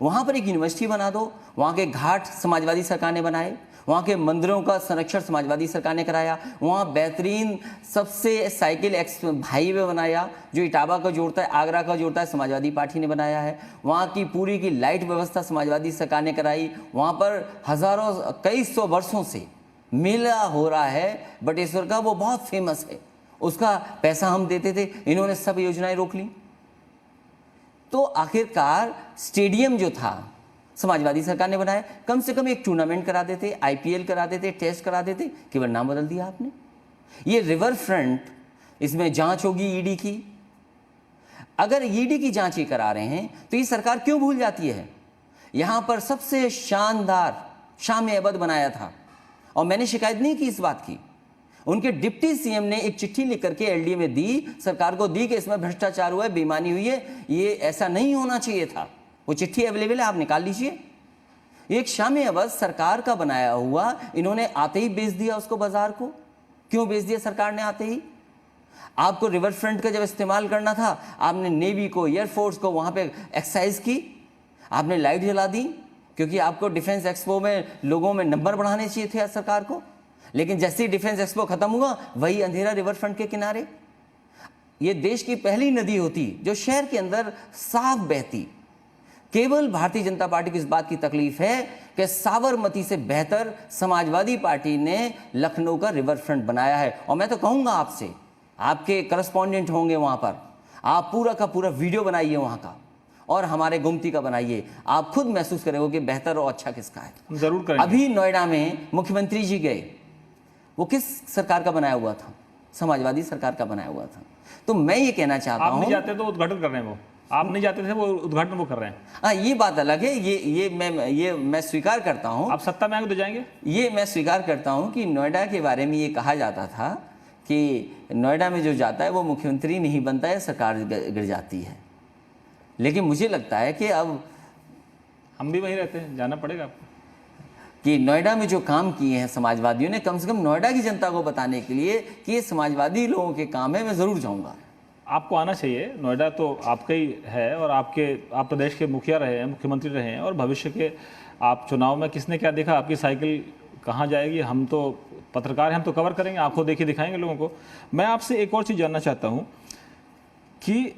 वहाँ पर एक यूनिवर्सिटी बना दो। वहाँ के घाट समाजवादी सरकार ने बनाए, वहाँ के मंदिरों का संरक्षण समाजवादी सरकार ने कराया, वहाँ बेहतरीन सबसे साइकिल हाईवे बनाया जो इटावा को जोड़ता है, आगरा का जोड़ता है, समाजवादी पार्टी ने बनाया है। वहाँ की पूरी की लाइट व्यवस्था समाजवादी सरकार ने कराई। वहाँ पर हज़ारों कई सौ वर्षों से मेला हो रहा है बटेश्वर का, वो बहुत फेमस है, उसका पैसा हम देते थे। इन्होंने सब योजनाएं रोक ली। तो आखिरकार स्टेडियम जो था समाजवादी सरकार ने बनाया, कम से कम एक टूर्नामेंट करा देते, आईपीएल करा देते, टेस्ट करा देते, केवल नाम बदल दिया आपने। ये रिवर फ्रंट, इसमें जांच होगी ईडी की। अगर ईडी की जांच ही करा रहे हैं तो ये सरकार क्यों भूल जाती है? यहां पर सबसे शानदार शाम-ए-अबद बनाया था और मैंने शिकायत नहीं की इस बात की। उनके डिप्टी सीएम ने एक चिट्ठी लिख करके एलडीए में दी, सरकार को दी कि इसमें भ्रष्टाचार हुआ है, बेईमानी हुई है, ये ऐसा नहीं होना चाहिए था। वो चिट्ठी अवेलेबल है, आप निकाल लीजिए। एक शाम-ए-अबद सरकार का बनाया हुआ, इन्होंने आते ही बेच दिया उसको बाजार को। क्यों बेच दिया सरकार ने आते ही? आपको रिवर फ्रंट का जब इस्तेमाल करना था, आपने नेवी को, एयरफोर्स को वहां पे एक्सरसाइज की, आपने लाइट जला दी, क्योंकि आपको डिफेंस एक्सपो में लोगों में नंबर बढ़ाने चाहिए थे सरकार को। लेकिन जैसे ही डिफेंस एक्सपो खत्म हुआ, वही अंधेरा रिवर फ्रंट के किनारे। ये देश की पहली नदी होती जो शहर के अंदर साफ बहती। केवल भारतीय जनता पार्टी को इस बात की तकलीफ है कि साबरमती से बेहतर समाजवादी पार्टी ने लखनऊ का रिवर फ्रंट बनाया है। और मैं तो कहूंगा आपसे, आपके करस्पॉन्डेंट होंगे वहां पर, आप पूरा का पूरा वीडियो बनाइए वहां का और हमारे गुमती का बनाइए, आप खुद महसूस करेंगे कि बेहतर और अच्छा किसका है। जरूर करेंगे। अभी नोएडा में मुख्यमंत्री जी गए, वो किस सरकार का बनाया हुआ था? समाजवादी सरकार का बनाया हुआ था। तो मैं ये कहना चाहता हूं, आप नहीं जाते तो उद्घाटन कर रहे हैं, वो आप नहीं जाते थे, वो उद्घाटन वो कर रहे हैं। हाँ, ये बात अलग है। ये मैं स्वीकार करता हूं। आप सत्ता में आएंगे तो जाएंगे। ये मैं स्वीकार करता हूं कि नोएडा के बारे में ये कहा जाता था कि नोएडा में जो जाता है वो मुख्यमंत्री नहीं बनता है, सरकार गिर जाती है। लेकिन मुझे लगता है कि अब हम भी वहीं रहते हैं, जाना पड़ेगा आपको। कि नोएडा में जो काम किए हैं समाजवादियों ने, कम से कम नोएडा की जनता को बताने के लिए कि ये समाजवादी लोगों के काम है, मैं ज़रूर जाऊंगा। आपको आना चाहिए। नोएडा तो आपका ही है और आप प्रदेश के मुखिया रहे हैं, मुख्यमंत्री रहे हैं, और भविष्य के आप चुनाव में किसने क्या देखा, आपकी साइकिल कहाँ जाएगी, हम तो पत्रकार हैं, हम तो कवर करेंगे, आंखों देखी दिखाएंगे लोगों को। मैं आपसे एक और चीज़ जानना चाहता हूँ कि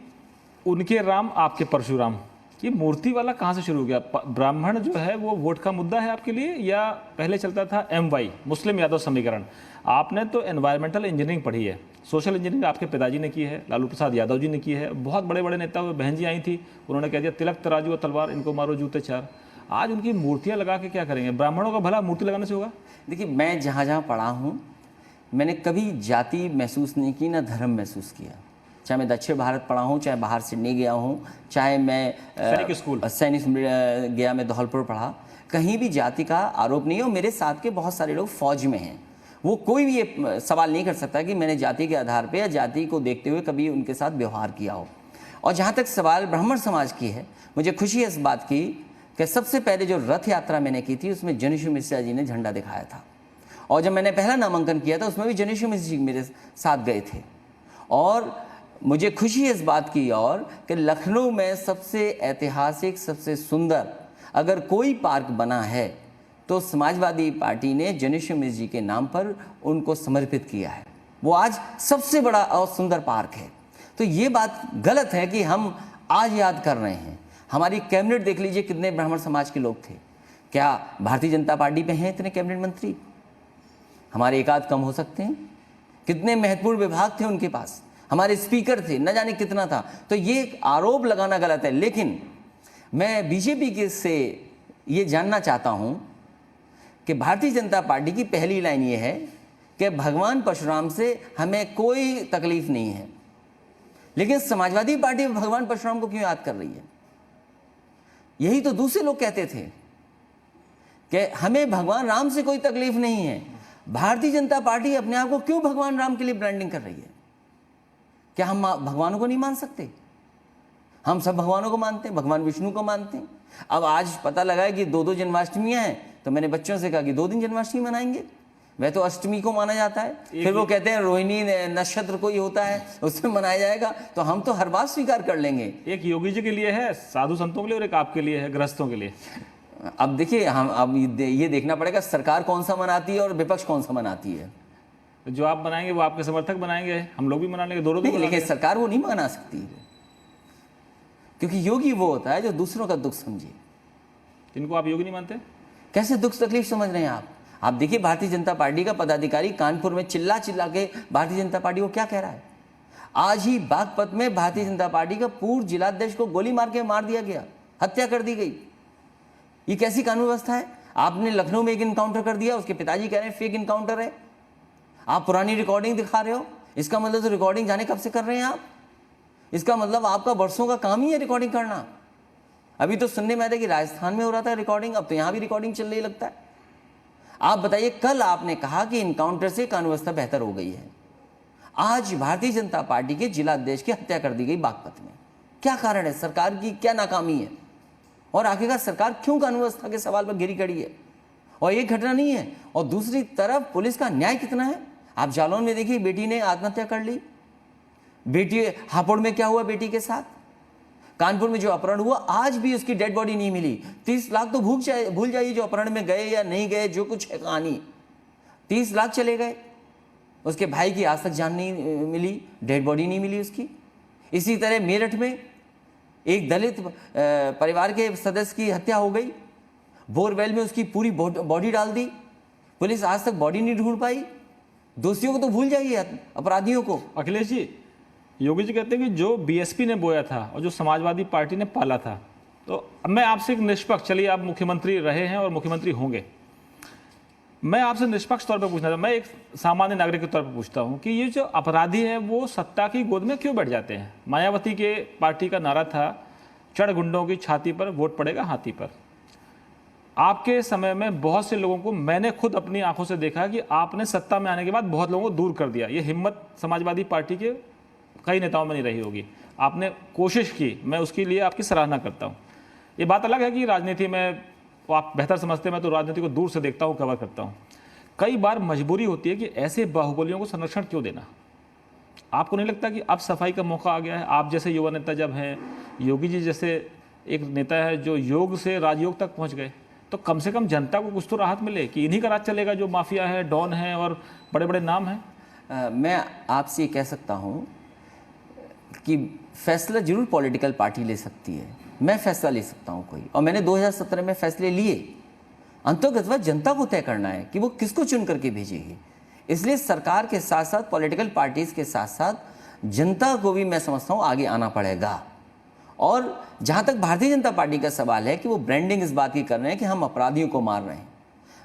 उनके राम आपके परशुराम, ये मूर्ति वाला कहाँ से शुरू हो गया? ब्राह्मण जो है वो वोट का मुद्दा है आपके लिए, या पहले चलता था MY मुस्लिम यादव समीकरण? आपने तो एनवायरमेंटल इंजीनियरिंग पढ़ी है, सोशल इंजीनियरिंग आपके पिताजी ने की है, लालू प्रसाद यादव जी ने की है, बहुत बड़े बड़े नेता हुए, बहन जी आई थी, उन्होंने कह दिया तिलक तराजू और तलवार, इनको मारो जूते चार। आज उनकी मूर्तियाँ लगा के क्या करेंगे? ब्राह्मणों का भला मूर्ति लगाने से होगा? देखिए, मैं जहाँ जहाँ पढ़ा हूँ, मैंने कभी जाति महसूस नहीं की, ना धर्म महसूस किया। चाहे मैं दक्षिण भारत पढ़ा हूँ, चाहे बाहर सिडनी गया हूँ, चाहे मैं सैनिक स्कूल गया, मैं धौलपुर पढ़ा, कहीं भी जाति का आरोप नहीं है। और मेरे साथ के बहुत सारे लोग फौज में हैं, वो कोई भी ये सवाल नहीं कर सकता कि मैंने जाति के आधार पे या जाति को देखते हुए कभी उनके साथ व्यवहार किया हो। और जहाँ तक सवाल ब्राह्मण समाज की है, मुझे खुशी है इस बात की कि सबसे पहले जो रथ यात्रा मैंने की थी उसमें जनेश्वर मिश्रा जी ने झंडा दिखाया था। और जब मैंने पहला नामांकन किया था उसमें भी जनेश्वर मिश्रा जी मेरे साथ गए थे। और मुझे खुशी है इस बात की और कि लखनऊ में सबसे ऐतिहासिक, सबसे सुंदर अगर कोई पार्क बना है तो समाजवादी पार्टी ने जनेश्वर मिश्रा जी के नाम पर उनको समर्पित किया है। वो आज सबसे बड़ा और सुंदर पार्क है। तो ये बात गलत है कि हम आज याद कर रहे हैं। हमारी कैबिनेट देख लीजिए, कितने ब्राह्मण समाज के लोग थे। क्या भारतीय जनता पार्टी में हैं इतने कैबिनेट मंत्री? हमारे एक आध कम हो सकते हैं। कितने महत्वपूर्ण विभाग थे उनके पास, हमारे स्पीकर थे, न जाने कितना था। तो ये आरोप लगाना गलत है। लेकिन मैं बीजेपी के से ये जानना चाहता हूं कि भारतीय जनता पार्टी की पहली लाइन ये है कि भगवान परशुराम से हमें कोई तकलीफ नहीं है, लेकिन समाजवादी पार्टी भगवान परशुराम को क्यों याद कर रही है? यही तो दूसरे लोग कहते थे कि हमें भगवान राम से कोई तकलीफ नहीं है। भारतीय जनता पार्टी अपने आप को क्यों भगवान राम के लिए ब्रांडिंग कर रही है? क्या हम भगवानों को नहीं मान सकते? हम सब भगवानों को मानते हैं, भगवान विष्णु को मानते हैं। अब आज पता लगा है कि 2-2 जन्माष्टमियां हैं, तो मैंने बच्चों से कहा कि 2 दिन जन्माष्टमी मनाएंगे। वह तो अष्टमी को माना जाता है, फिर वो कहते हैं रोहिणी नक्षत्र कोई होता है उसमें मनाया जाएगा, तो हम तो हर बात स्वीकार कर लेंगे। एक योगी जी के लिए है, साधु संतों के लिए, और एक आपके लिए है, गृहस्थों के लिए। अब देखिए, हम अब ये देखना पड़ेगा सरकार कौन सा मनाती है और विपक्ष कौन सा मनाती है। जो आप बनाएंगे वो आपके समर्थक बनाएंगे, हम लोग भी मना लेंगे, दोनों नहीं, लेकिन सरकार वो नहीं मना सकती है, क्योंकि योगी वो होता है जो दूसरों का दुख समझे। इनको आप योगी नहीं मानते? कैसे दुख तकलीफ समझ रहे हैं आप? आप देखिए, भारतीय जनता पार्टी का पदाधिकारी कानपुर में चिल्ला चिल्ला के भारतीय जनता पार्टी को क्या कह रहा है। आज ही बागपत में भारतीय जनता पार्टी का पूर्व जिलाध्यक्ष को गोली मार के मार दिया गया, हत्या कर दी गई। ये कैसी कानून व्यवस्था है? आपने लखनऊ में एक इनकाउंटर कर दिया, उसके पिताजी कह रहे हैं फेक इनकाउंटर है। आप पुरानी रिकॉर्डिंग दिखा रहे हो, इसका मतलब तो रिकॉर्डिंग जाने कब से कर रहे हैं आप? इसका मतलब आपका वर्षों का काम ही है रिकॉर्डिंग करना। अभी तो सुनने में आया था कि राजस्थान में हो रहा था रिकॉर्डिंग, अब तो यहां भी रिकॉर्डिंग चल रही लगता है। आप बताइए, कल आपने कहा कि इनकाउंटर से कानून व्यवस्था बेहतर हो गई है, आज भारतीय जनता पार्टी के जिलाध्यक्ष की हत्या कर दी गई बागपत में। क्या कारण है? सरकार की क्या नाकामी है? और आखिरकार सरकार क्यों कानून व्यवस्था के सवाल पर घिरी खड़ी है? और ये घटना नहीं है, और दूसरी तरफ पुलिस का न्याय कितना है। आप जालौन में देखिए, बेटी ने आत्महत्या कर ली, बेटी हापुड़ में क्या हुआ बेटी के साथ, कानपुर में जो अपहरण हुआ आज भी उसकी डेड बॉडी नहीं मिली। 30 लाख तो भूल जाइए जो अपहरण में गए या नहीं गए, जो कुछ है कहानी, 30 लाख चले गए। उसके भाई की आज तक जान नहीं मिली, डेड बॉडी नहीं मिली उसकी। इसी तरह मेरठ में एक दलित परिवार के सदस्य की हत्या हो गई, बोरवेल में उसकी पूरी बॉडी डाल दी, पुलिस आज तक बॉडी नहीं ढूंढ पाई। दोषियों को तो भूल जाइए, अपराधियों को। अखिलेश जी, योगी जी कहते हैं कि जो बीएसपी ने बोया था और जो समाजवादी पार्टी ने पाला था, तो अब मैं आपसे एक निष्पक्ष, चलिए आप मुख्यमंत्री रहे हैं और मुख्यमंत्री होंगे, मैं आपसे निष्पक्ष तौर पर पूछना था, मैं एक सामान्य नागरिक के तौर पर पूछता हूं कि ये जो अपराधी हैं वो सत्ता की गोद में क्यों बैठ जाते हैं? मायावती के पार्टी का नारा था, चढ़ गुंडों की छाती पर, वोट पड़ेगा हाथी पर। आपके समय में बहुत से लोगों को मैंने खुद अपनी आंखों से देखा कि आपने सत्ता में आने के बाद बहुत लोगों को दूर कर दिया। ये हिम्मत समाजवादी पार्टी के कई नेताओं में नहीं रही होगी, आपने कोशिश की, मैं उसके लिए आपकी सराहना करता हूँ। ये बात अलग है कि राजनीति में वो आप बेहतर समझते हैं, मैं तो राजनीति को दूर से देखता हूँ, कवर करता हूँ। कई बार मजबूरी होती है कि ऐसे बाहुबलियों को संरक्षण क्यों देना? आपको नहीं लगता कि अब सफाई का मौका आ गया है? आप जैसे युवा नेता जब हैं, योगी जी जैसे एक नेता है जो योग से राजयोग तक पहुँच गए, तो कम से कम जनता को कुछ तो राहत मिले कि इन्हीं का राज चलेगा जो माफिया है, डॉन है और बड़े बड़े नाम हैं। मैं आपसे ये कह सकता हूँ कि फैसला जरूर पॉलिटिकल पार्टी ले सकती है, मैं फैसला ले सकता हूँ कोई, और मैंने 2017 में फैसले लिए। अंतर्गतवा जनता को तय करना है कि वो किसको चुन करके भेजेगी। इसलिए सरकार के साथ साथ पॉलिटिकल पार्टीज के साथ साथ जनता को भी मैं समझता हूँ आगे आना पड़ेगा। और जहाँ तक भारतीय जनता पार्टी का सवाल है कि वो ब्रांडिंग इस बात की कर रहे हैं कि हम अपराधियों को मार रहे हैं,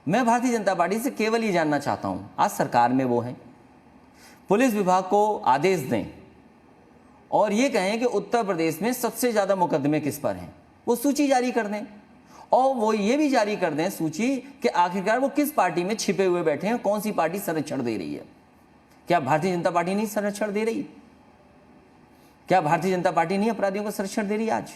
मैं भारतीय जनता पार्टी से केवल ये जानना चाहता हूँ, आज सरकार में वो हैं, पुलिस विभाग को आदेश दें और ये कहें कि उत्तर प्रदेश में सबसे ज़्यादा मुकदमे किस पर हैं, वो सूची जारी कर दें। और वो ये भी जारी कर दें सूची कि आखिरकार वो किस पार्टी में छिपे हुए बैठे हैं, कौन सी पार्टी संरक्षण दे रही है। क्या भारतीय जनता पार्टी नहीं संरक्षण दे रही? क्या भारतीय जनता पार्टी नहीं अपराधियों को संरक्षण दे रही आज?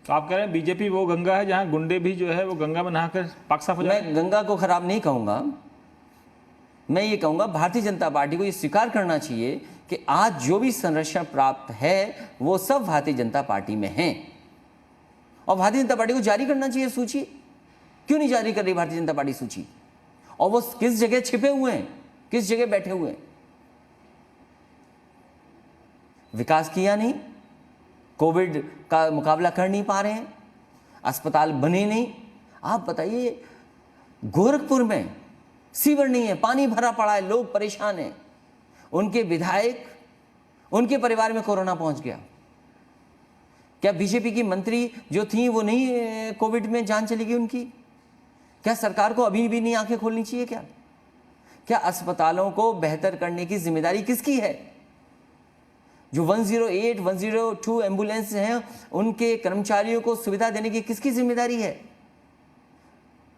तो आप कह रहे हैं बीजेपी वो गंगा है जहां गुंडे भी जो है वो गंगा में नहाकर पाक साफ हो जाए? मैं गंगा को खराब नहीं कहूँगा, मैं ये कहूँगा भारतीय जनता पार्टी को ये स्वीकार करना चाहिए कि आज जो भी संरक्षण प्राप्त है वो सब भारतीय जनता पार्टी में हैं, और भारतीय जनता पार्टी को जारी करना चाहिए सूची। क्यों नहीं जारी कर रही भारतीय जनता पार्टी सूची? और वो किस जगह छिपे हुए हैं, किस जगह बैठे हुए हैं? विकास किया नहीं, कोविड का मुकाबला कर नहीं पा रहे हैं, अस्पताल बने नहीं। आप बताइए, गोरखपुर में सीवर नहीं है, पानी भरा पड़ा है, लोग परेशान हैं, उनके विधायक, उनके परिवार में कोरोना पहुंच गया। क्या बीजेपी की मंत्री जो थी वो नहीं कोविड में जान चली गई उनकी? क्या सरकार को अभी भी नहीं आंखें खोलनी चाहिए? क्या अस्पतालों को बेहतर करने की जिम्मेदारी किसकी है? जो 108, 102 एम्बुलेंस हैं, उनके कर्मचारियों को सुविधा देने की किसकी जिम्मेदारी है?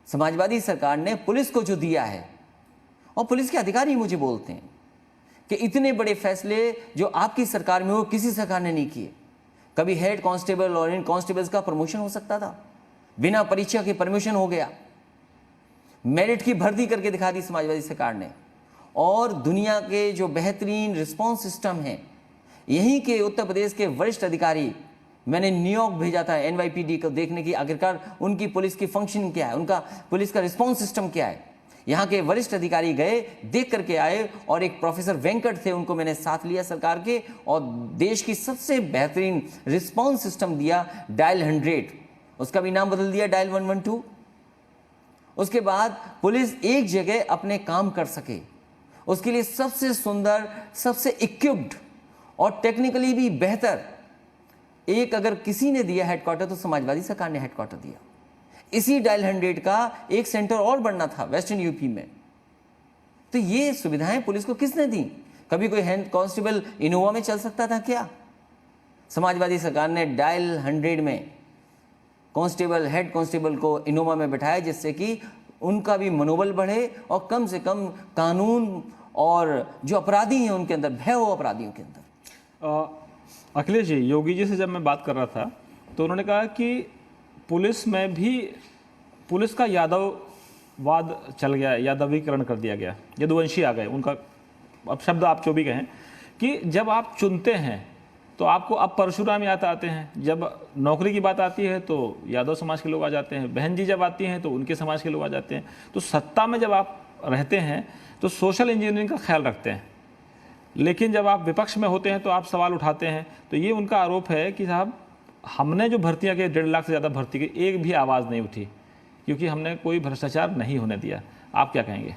समाजवादी सरकार ने पुलिस को जो दिया है, और पुलिस के अधिकारी मुझे बोलते हैं कि इतने बड़े फैसले जो आपकी सरकार में हो किसी सरकार ने नहीं किए। कभी हेड कांस्टेबल और इन कांस्टेबल्स का प्रमोशन हो सकता था, बिना परीक्षा के प्रमोशन हो गया। मेरिट की भर्ती करके दिखा दी समाजवादी सरकार ने। और दुनिया के जो बेहतरीन रिस्पॉन्स सिस्टम हैं, यहीं के उत्तर प्रदेश के वरिष्ठ अधिकारी, मैंने न्यूयॉर्क भेजा था NYPD को देखने की आखिरकार उनकी पुलिस की फंक्शनिंग क्या है, उनका पुलिस का रिस्पॉन्स सिस्टम क्या है। यहाँ के वरिष्ठ अधिकारी गए, देख करके आए, और एक प्रोफेसर वेंकट थे, उनको मैंने साथ लिया सरकार के, और देश की सबसे बेहतरीन रिस्पॉन्स सिस्टम दिया, डायल 100, उसका भी नाम बदल दिया डायल 112। उसके बाद पुलिस एक जगह अपने काम कर सके, उसके लिए सबसे सुंदर, सबसे इक्विप्ड और टेक्निकली भी बेहतर एक अगर किसी ने दिया हेडक्वार्टर तो समाजवादी सरकार ने हेडक्वार्टर दिया। इसी डायल 100 का एक सेंटर और बनना था वेस्टर्न यूपी में। तो ये सुविधाएं पुलिस को किसने दी? कभी कोई हेड कांस्टेबल इनोवा में चल सकता था क्या? समाजवादी सरकार ने डायल 100 में कांस्टेबल, हेड कांस्टेबल को इनोवा में बिठाया, जिससे कि उनका भी मनोबल बढ़े और कम से कम कानून और जो अपराधी हैं उनके अंदर भय हो, अपराधियों के अंदर। अखिलेश जी, योगी जी से जब मैं बात कर रहा था तो उन्होंने कहा कि पुलिस में भी पुलिस का यादववाद चल गया, यादवीकरण कर दिया गया, यदुवंशी आ गए उनका। अब शब्द आप जो भी कहें कि जब आप चुनते हैं तो आपको अब परशुराम याद आते हैं, जब नौकरी की बात आती है तो यादव समाज के लोग आ जाते हैं, बहन जी जब आती हैं तो उनके समाज के लोग आ जाते हैं। तो सत्ता में जब आप रहते हैं तो सोशल इंजीनियरिंग का ख्याल रखते हैं, लेकिन जब आप विपक्ष में होते हैं तो आप सवाल उठाते हैं। तो ये उनका आरोप है कि साहब, हमने जो भर्तियां की 1.5 लाख से ज़्यादा भर्ती की, एक भी आवाज़ नहीं उठी क्योंकि हमने कोई भ्रष्टाचार नहीं होने दिया। आप क्या कहेंगे?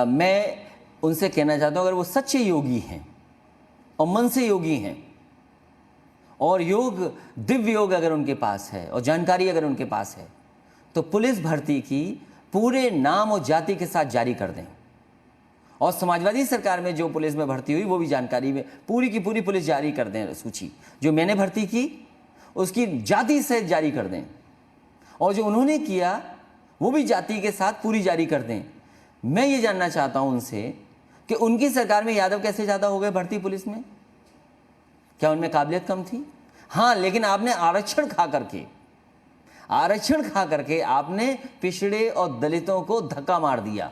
मैं उनसे कहना चाहता हूँ, अगर वो सच्चे योगी हैं और मन से योगी हैं और योग, दिव्य योग अगर उनके पास है और जानकारी अगर उनके पास है, तो पुलिस भर्ती की पूरे नाम और जाति के साथ जारी कर दें। और समाजवादी सरकार में जो पुलिस में भर्ती हुई वो भी जानकारी में पूरी की पूरी पुलिस जारी कर दें, सूची जो मैंने भर्ती की उसकी जाति से जारी कर दें, और जो उन्होंने किया वो भी जाति के साथ पूरी जारी कर दें। मैं ये जानना चाहता हूं उनसे कि उनकी सरकार में यादव कैसे ज़्यादा हो गए भर्ती पुलिस में? क्या उनमें काबिलियत कम थी? हाँ, लेकिन आपने आरक्षण खा करके आपने पिछड़े और दलितों को धक्का मार दिया,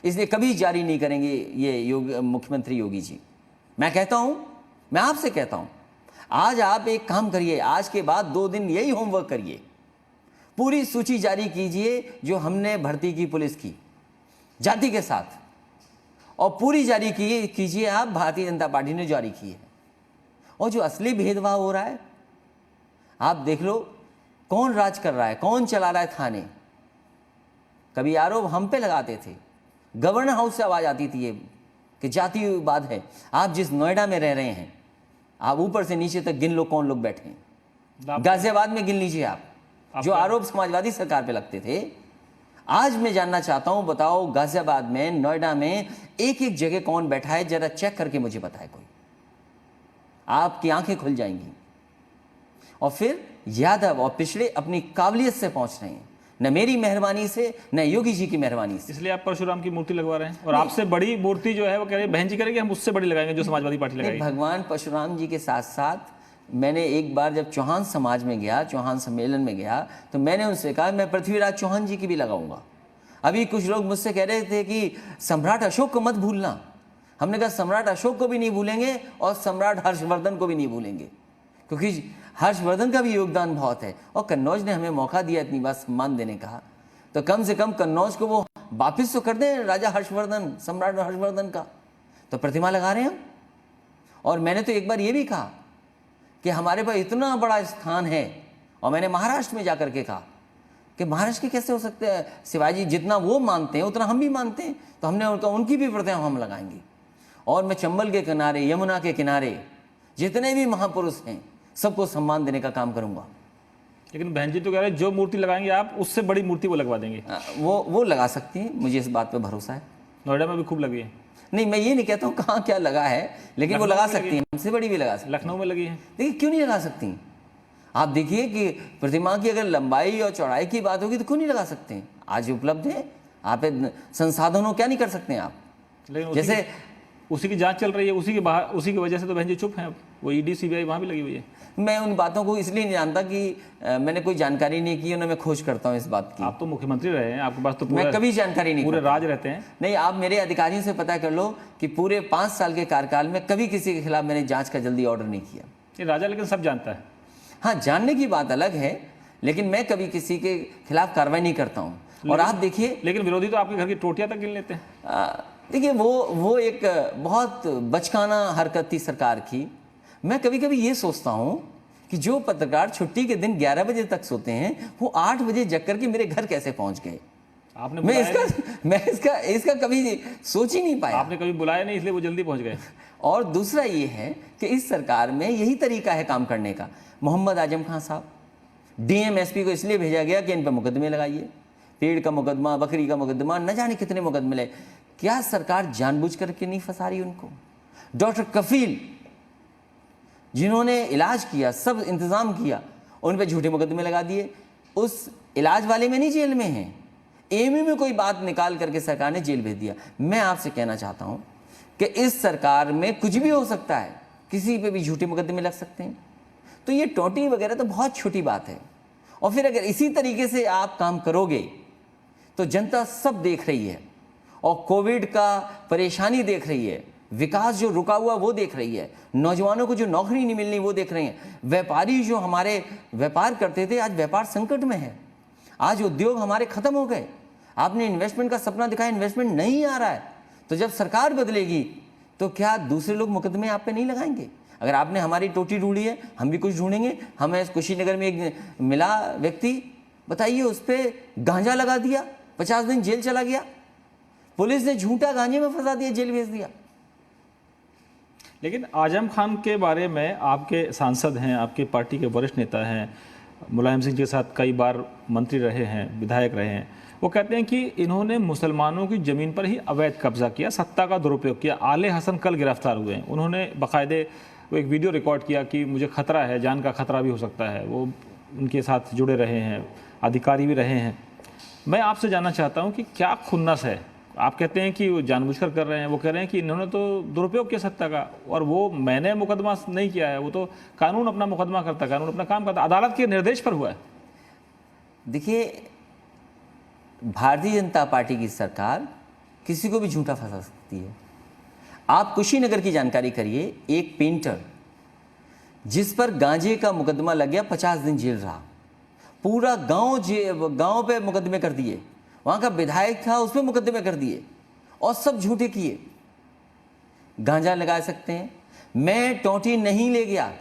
इसलिए कभी जारी नहीं करेंगे ये मुख्यमंत्री योगी जी। मैं कहता हूं, मैं आपसे कहता हूं, आज आप एक काम करिए, आज के बाद 2 दिन यही होमवर्क करिए, पूरी सूची जारी कीजिए जो हमने भर्ती की पुलिस की जाति के साथ, और पूरी जारी कीजिए आप भारतीय जनता पार्टी ने जारी की है। और जो असली भेदभाव हो रहा है आप देख लो, कौन राज कर रहा है, कौन चला रहा है थाने। कभी आरोप हम पे लगाते थे, गवर्नर हाउस से आवाज आती थी ये कि जातिवाद है। आप जिस नोएडा में रह रहे हैं, आप ऊपर से नीचे तक गिन लो कौन लोग बैठे हैं। गाजियाबाद में गिन लीजिए आप, जो आरोप समाजवादी सरकार पे लगते थे। आज मैं जानना चाहता हूं, बताओ गाजियाबाद में, नोएडा में एक एक जगह कौन बैठा है, जरा चेक करके मुझे बताए कोई। आपकी आंखें खुल जाएंगी। और फिर यादव और पिछड़े अपनी काबिलियत से पहुंच रहे हैं, न मेरी मेहरबानी से न योगी जी की मेहरबानी से। इसलिए आप परशुराम की मूर्ति लगवा रहे हैं, और आपसे बड़ी मूर्ति जो है वो कह रहे हैं बहन जी करेंगे, हम उससे बड़ी लगाएंगे जो समाजवादी पार्टी लगाएगी। भगवान परशुराम जी के साथ साथ मैंने एक बार जब चौहान समाज में गया, चौहान सम्मेलन में गया, तो मैंने उनसे कहा मैं पृथ्वीराज चौहान जी की भी लगाऊंगा। अभी कुछ लोग मुझसे कह रहे थे कि सम्राट अशोक को मत भूलना। हमने कहा सम्राट अशोक को भी नहीं भूलेंगे और सम्राट हर्षवर्धन को भी नहीं भूलेंगे, क्योंकि हर्षवर्धन का भी योगदान बहुत है। और कन्नौज ने हमें मौका दिया इतनी बार सम्मान देने का, तो कम से कम कन्नौज को वो वापिस तो कर दें, राजा हर्षवर्धन, सम्राट हर्षवर्धन का तो प्रतिमा लगा रहे हैं हम। और मैंने तो एक बार ये भी कहा कि हमारे पास इतना बड़ा स्थान है, और मैंने महाराष्ट्र में जाकर के कहा कि महाराष्ट्र के कैसे हो सकते हैं, शिवाजी जितना वो मानते हैं उतना हम भी मानते हैं, तो हमने उनकी भी प्रतिमा हम लगाएंगे। और मैं चंबल के किनारे, यमुना के किनारे जितने भी महापुरुष हैं सबको सम्मान देने का काम करूंगा। लेकिन बहन जी तो कह रहे हैं जो मूर्ति लगाएंगे आप, उससे बड़ी मूर्ति वो लगवा देंगे। वो लगा सकती हैं, मुझे इस बात पे भरोसा है। नोएडा में भी खूब लगी है। नहीं, मैं ये नहीं कहता हूँ कहाँ क्या लगा है, लेकिन वो लगा सकती हैं, हमसे बड़ी भी लगा सकती हैं। लखनऊ में लगी है। देखिए क्यों नहीं लगा सकती? आप देखिए कि प्रतिमा की अगर लंबाई और चौड़ाई की बात होगी तो क्यों नहीं लगा सकते हैं? आज उपलब्ध है, आप संसाधनों क्या नहीं कर सकते हैं आप। लेकिन जैसे उसी की जांच चल रही है, उसी की वजह से तो बहन जी चुप हैं अब। वो ईडी सीबीआई वहाँ भी लगी हुई है। मैं उन बातों को इसलिए नहीं जानता कि मैंने कोई जानकारी नहीं की, मैं खोज करता हूँ इस बात की। आप तो मुख्यमंत्री रहे हैं, आपके पास तो मैं कभी जानकारी नहीं पूरे करता। राज रहते हैं। नहीं, आप मेरे अधिकारियों से पता कर लो कि पूरे 5 साल के कार्यकाल में कभी किसी के खिलाफ मैंने जांच का जल्दी ऑर्डर नहीं किया। ये राजा लेकिन सब जानता है। हाँ, जानने की बात अलग है, लेकिन मैं कभी किसी के खिलाफ कार्रवाई नहीं करता हूँ। और आप देखिए, लेकिन विरोधी तो आपके घर की टोटियां तक गिन लेते हैं। देखिए वो एक बहुत बचकाना हरकत थी सरकार की। मैं कभी कभी ये सोचता हूँ कि जो पत्रकार छुट्टी के दिन 11 बजे तक सोते हैं, वो 8 बजे जग करके मेरे घर कैसे पहुंच गए। आपने मैं इसका कभी सोच ही नहीं पाया। आपने कभी बुलाया नहीं, इसलिए वो जल्दी पहुंच गए। और दूसरा ये है कि इस सरकार में यही तरीका है काम करने का। मोहम्मद आजम खान साहब, डीएमएसपी को इसलिए भेजा गया कि इन पर मुकदमे लगाइए, पेड़ का मुकदमा, बकरी का मुकदमा, न जाने कितने मुकदमे लगे। क्या सरकार जानबूझ करके नहीं फंसा रही उनको? डॉक्टर कफील, जिन्होंने इलाज किया, सब इंतजाम किया, उन पर झूठे मुकदमे लगा दिए। उस इलाज वाले में नहीं, जेल में हैं। एमयू में कोई बात निकाल करके सरकार ने जेल भेज दिया। मैं आपसे कहना चाहता हूं कि इस सरकार में कुछ भी हो सकता है, किसी पे भी झूठे मुकदमे लग सकते हैं। तो ये टोटी वगैरह तो बहुत छोटी बात है। और फिर अगर इसी तरीके से आप काम करोगे तो जनता सब देख रही है, और कोविड का परेशानी देख रही है, विकास जो रुका हुआ वो देख रही है, नौजवानों को जो नौकरी नहीं मिलनी वो देख रहे हैं, व्यापारी जो हमारे व्यापार करते थे आज व्यापार संकट में है, आज उद्योग हमारे खत्म हो गए। आपने इन्वेस्टमेंट का सपना दिखाया, इन्वेस्टमेंट नहीं आ रहा है। तो जब सरकार बदलेगी तो क्या दूसरे लोग मुकदमे आप पे नहीं लगाएंगे? अगर आपने हमारी टोटी ढूंढी है, हम भी कुछ ढूंढेंगे। हमें कुशीनगर में एक मिला व्यक्ति, बताइए, उस पर गांजा लगा दिया, 50 दिन जेल चला गया। पुलिस ने झूठा गांजे में फंसा दिया, जेल भेज दिया। लेकिन आजम खान के बारे में आपके सांसद हैं, आपके पार्टी के वरिष्ठ नेता हैं, मुलायम सिंह के साथ कई बार मंत्री रहे हैं, विधायक रहे हैं, वो कहते हैं कि इन्होंने मुसलमानों की ज़मीन पर ही अवैध कब्जा किया, सत्ता का दुरुपयोग किया। आले हसन कल गिरफ्तार हुए हैं। उन्होंने बाकायदे वो एक वीडियो रिकॉर्ड किया कि मुझे खतरा है, जान का खतरा भी हो सकता है। वो उनके साथ जुड़े रहे हैं, अधिकारी भी रहे हैं। मैं आपसे जानना चाहता हूँ कि क्या खुन्नस है? आप कहते हैं कि वो जानबूझकर कर रहे हैं, वो कह रहे हैं कि इन्होंने तो दुरुपयोग किया सत्ता का, और वो मैंने मुकदमा नहीं किया है, वो तो कानून अपना मुकदमा करता है, कानून अपना काम करता है, अदालत के निर्देश पर हुआ है। देखिए, भारतीय जनता पार्टी की सरकार किसी को भी झूठा फंसा सकती है। आप कुशीनगर की जानकारी करिए, एक पेंटर जिस पर गांजे का मुकदमा लग गया, 50 दिन जेल रहा, पूरा गांव पे मुकदमे कर दिए, वहां का विधायक था उस पर मुकदमे कर दिए, और सब झूठे किए। गांजा लगा सकते हैं। मैं टोटी नहीं ले गया,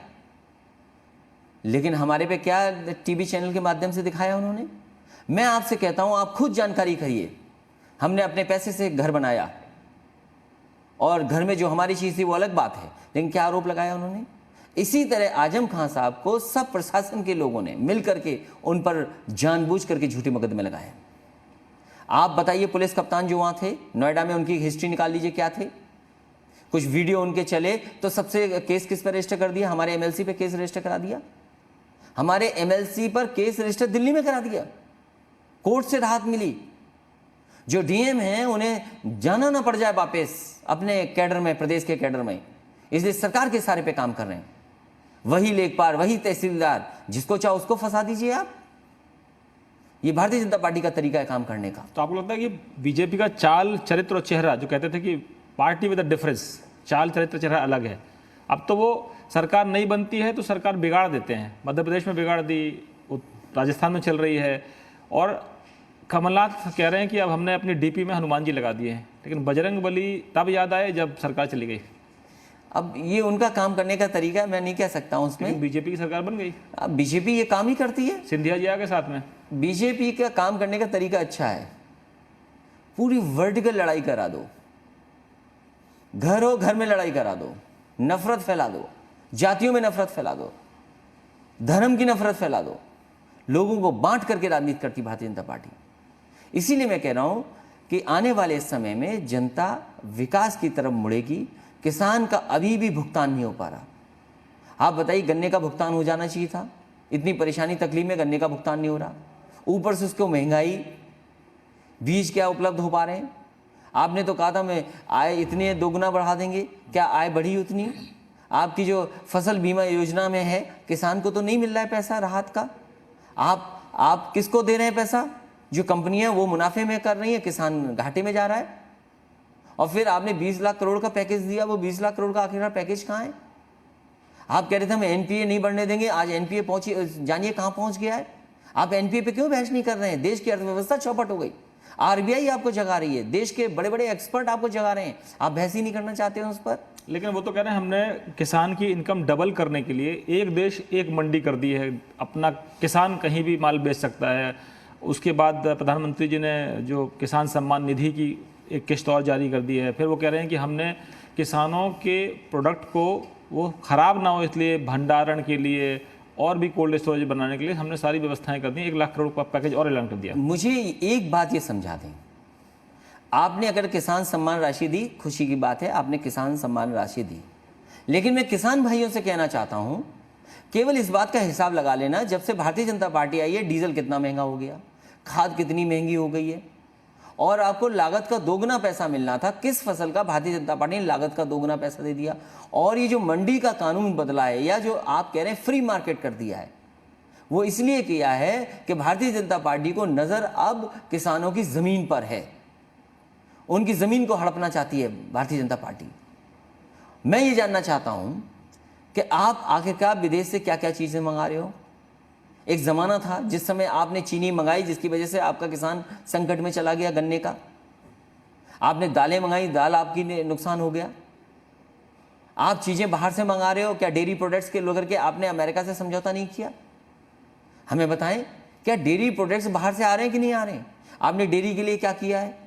लेकिन हमारे पे क्या टीवी चैनल के माध्यम से दिखाया उन्होंने। मैं आपसे कहता हूं, आप खुद जानकारी करिए। हमने अपने पैसे से घर बनाया, और घर में जो हमारी चीज़ थी वो अलग बात है, लेकिन क्या आरोप लगाया उन्होंने? इसी तरह आजम खान साहब को सब प्रशासन के लोगों ने मिल करके उन पर जानबूझ करके झूठे मुकदमे लगाए। आप बताइए, पुलिस कप्तान जो वहाँ थे नोएडा में, उनकी हिस्ट्री निकाल लीजिए, क्या थे। कुछ वीडियो उनके चले तो सबसे केस किस पर रजिस्टर कर दिया? हमारे एमएलसी पे केस रजिस्टर करा दिया। हमारे एमएलसी पर केस रजिस्टर दिल्ली में करा दिया, कोर्ट से राहत मिली। जो डीएम हैं उन्हें जाना ना पड़ जाए वापस अपने कैडर में, प्रदेश के कैडर में, इसलिए सरकार के सारे पे काम कर रहे हैं। वही लेखपाल, वही तहसीलदार, जिसको चाहो उसको फंसा दीजिए आप। ये भारतीय जनता पार्टी का तरीका है काम करने का। तो आपको लगता है कि बीजेपी का चाल, चरित्र और चेहरा, जो कहते थे कि पार्टी विद अ डिफरेंस, चाल, चरित्र, चेहरा अलग है, अब तो वो सरकार नहीं बनती है तो सरकार बिगाड़ देते हैं। मध्य प्रदेश में बिगाड़ दी, राजस्थान में चल रही है, और कमलनाथ कह रहे हैं कि अब हमने अपनी डीपी में हनुमान जी लगा दिए हैं। लेकिन बजरंग बली तब याद आए जब सरकार चली गई। अब ये उनका काम करने का तरीका, मैं नहीं कह सकता हूं उसमें। बीजेपी की सरकार बन गई, अब बीजेपी ये काम ही करती है। सिंधिया जी आ गए साथ में। बीजेपी का काम करने का तरीका अच्छा है, पूरी वर्टिकल लड़ाई करा दो, घर हो घर में लड़ाई करा दो, नफरत फैला दो, जातियों में नफरत फैला दो, धर्म की नफरत फैला दो, लोगों को बांट करके राजनीति करती भारतीय जनता पार्टी। इसीलिए मैं कह रहा हूं कि आने वाले समय में जनता विकास की तरफ मुड़ेगी। किसान का अभी भी भुगतान नहीं हो पा रहा। आप बताइए, गन्ने का भुगतान हो जाना चाहिए था, इतनी परेशानी तकलीफ में गन्ने का भुगतान नहीं हो रहा। ऊपर से उसको महंगाई, बीज क्या उपलब्ध हो पा रहे हैं। आपने तो कहा था मैं आय इतनी दोगुना बढ़ा देंगे, क्या आय बढ़ी उतनी? आपकी जो फसल बीमा योजना में है, किसान को तो नहीं मिल रहा है पैसा राहत का। आप किसको दे रहे हैं पैसा? जो कंपनियां वो मुनाफे में कर रही है, किसान घाटे में जा रहा है। और फिर आपने 20 लाख करोड़ का पैकेज दिया, वो 20 लाख करोड़ का आखिरकार पैकेज कहाँ है? आप कह रहे थे हम एनपीए नहीं बढ़ने देंगे, आज एनपीए पहुंची, जानिए कहाँ पहुंच गया है। आप एनपीए पे क्यों बहस नहीं कर रहे हैं? देश की अर्थव्यवस्था चौपट हो गई, आरबीआई आपको जगा रही है, देश के बड़े बड़े एक्सपर्ट आपको जगा रहे हैं, आप बहस ही नहीं करना चाहते हो उस पर। लेकिन वो तो कह रहे हैं हमने किसान की इनकम डबल करने के लिए एक देश एक मंडी कर दी है, अपना किसान कहीं भी माल बेच सकता है। उसके बाद प्रधानमंत्री जी ने जो किसान सम्मान निधि की एक किस्त और जारी कर दी है। फिर वो कह रहे हैं कि हमने किसानों के प्रोडक्ट को वो ख़राब ना हो इसलिए भंडारण के लिए और भी कोल्ड स्टोरेज बनाने के लिए हमने सारी व्यवस्थाएं कर दी, 1 लाख करोड़ का पैकेज और ऐलान कर दिया। मुझे एक बात ये समझा दें, आपने अगर किसान सम्मान राशि दी, खुशी की बात है, आपने किसान सम्मान राशि दी, लेकिन मैं किसान भाइयों से कहना चाहता हूं, केवल इस बात का हिसाब लगा लेना, जब से भारतीय जनता पार्टी आई है डीजल कितना महंगा हो गया, खाद कितनी महंगी हो गई है, और आपको लागत का दोगुना पैसा मिलना था। किस फसल का भारतीय जनता पार्टी ने लागत का दोगुना पैसा दे दिया। और ये जो मंडी का कानून बदला है, या जो आप कह रहे हैं फ्री मार्केट कर दिया है, वो इसलिए किया है कि भारतीय जनता पार्टी को नजर अब किसानों की जमीन पर है, उनकी जमीन को हड़पना चाहती है भारतीय जनता पार्टी। मैं ये जानना चाहता हूं कि आप आखिरकार विदेश से क्या क्या चीजें मंगा रहे हो। एक ज़माना था जिस समय आपने चीनी मंगाई, जिसकी वजह से आपका किसान संकट में चला गया गन्ने का। आपने दालें मंगाई, दाल आपकी नुकसान हो गया। आप चीज़ें बाहर से मंगा रहे हो, क्या डेयरी प्रोडक्ट्स के लेकर के आपने अमेरिका से समझौता नहीं किया? हमें बताएं, क्या डेयरी प्रोडक्ट्स बाहर से आ रहे हैं कि नहीं आ रहे हैं? आपने डेयरी के लिए क्या किया है?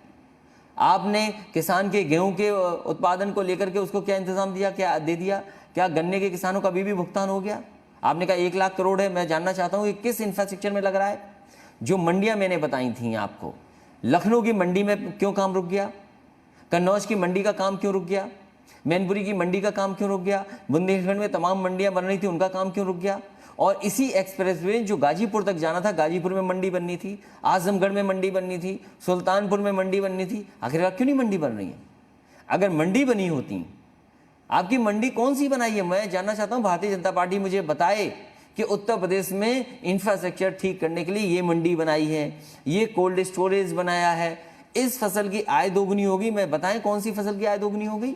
आपने किसान के गेहूं के उत्पादन को लेकर के उसको क्या इंतजाम दिया, क्या दे दिया? क्या गन्ने के किसानों का अभी भी भुगतान हो गया? आपने कहा 1 लाख करोड़ है। मैं जानना चाहता हूं कि किस इंफ्रास्ट्रक्चर में लग रहा है? जो मंडियां मैंने बताई थी आपको, लखनऊ की मंडी में क्यों काम रुक गया? कन्नौज की मंडी का काम क्यों रुक गया? मैनपुरी की मंडी का काम क्यों रुक गया? बुंदेलखंड में तमाम मंडियां बन रही थी, उनका काम क्यों रुक गया? और इसी एक्सप्रेसवे जो गाजीपुर तक जाना था, गाजीपुर में मंडी बननी थी, आजमगढ़ में मंडी बननी थी, सुल्तानपुर में मंडी बननी थी, आखिरकार क्यों नहीं मंडी बन रही है? अगर मंडी बनी होती, आपकी मंडी कौन सी बनाई है? मैं जानना चाहता हूं, भारतीय जनता पार्टी मुझे बताए कि उत्तर प्रदेश में इंफ्रास्ट्रक्चर ठीक करने के लिए ये मंडी बनाई है, ये कोल्ड स्टोरेज बनाया है, इस फसल की आय दोगुनी होगी। मैं बताएं कौन सी फसल की आय दोगुनी हो गई?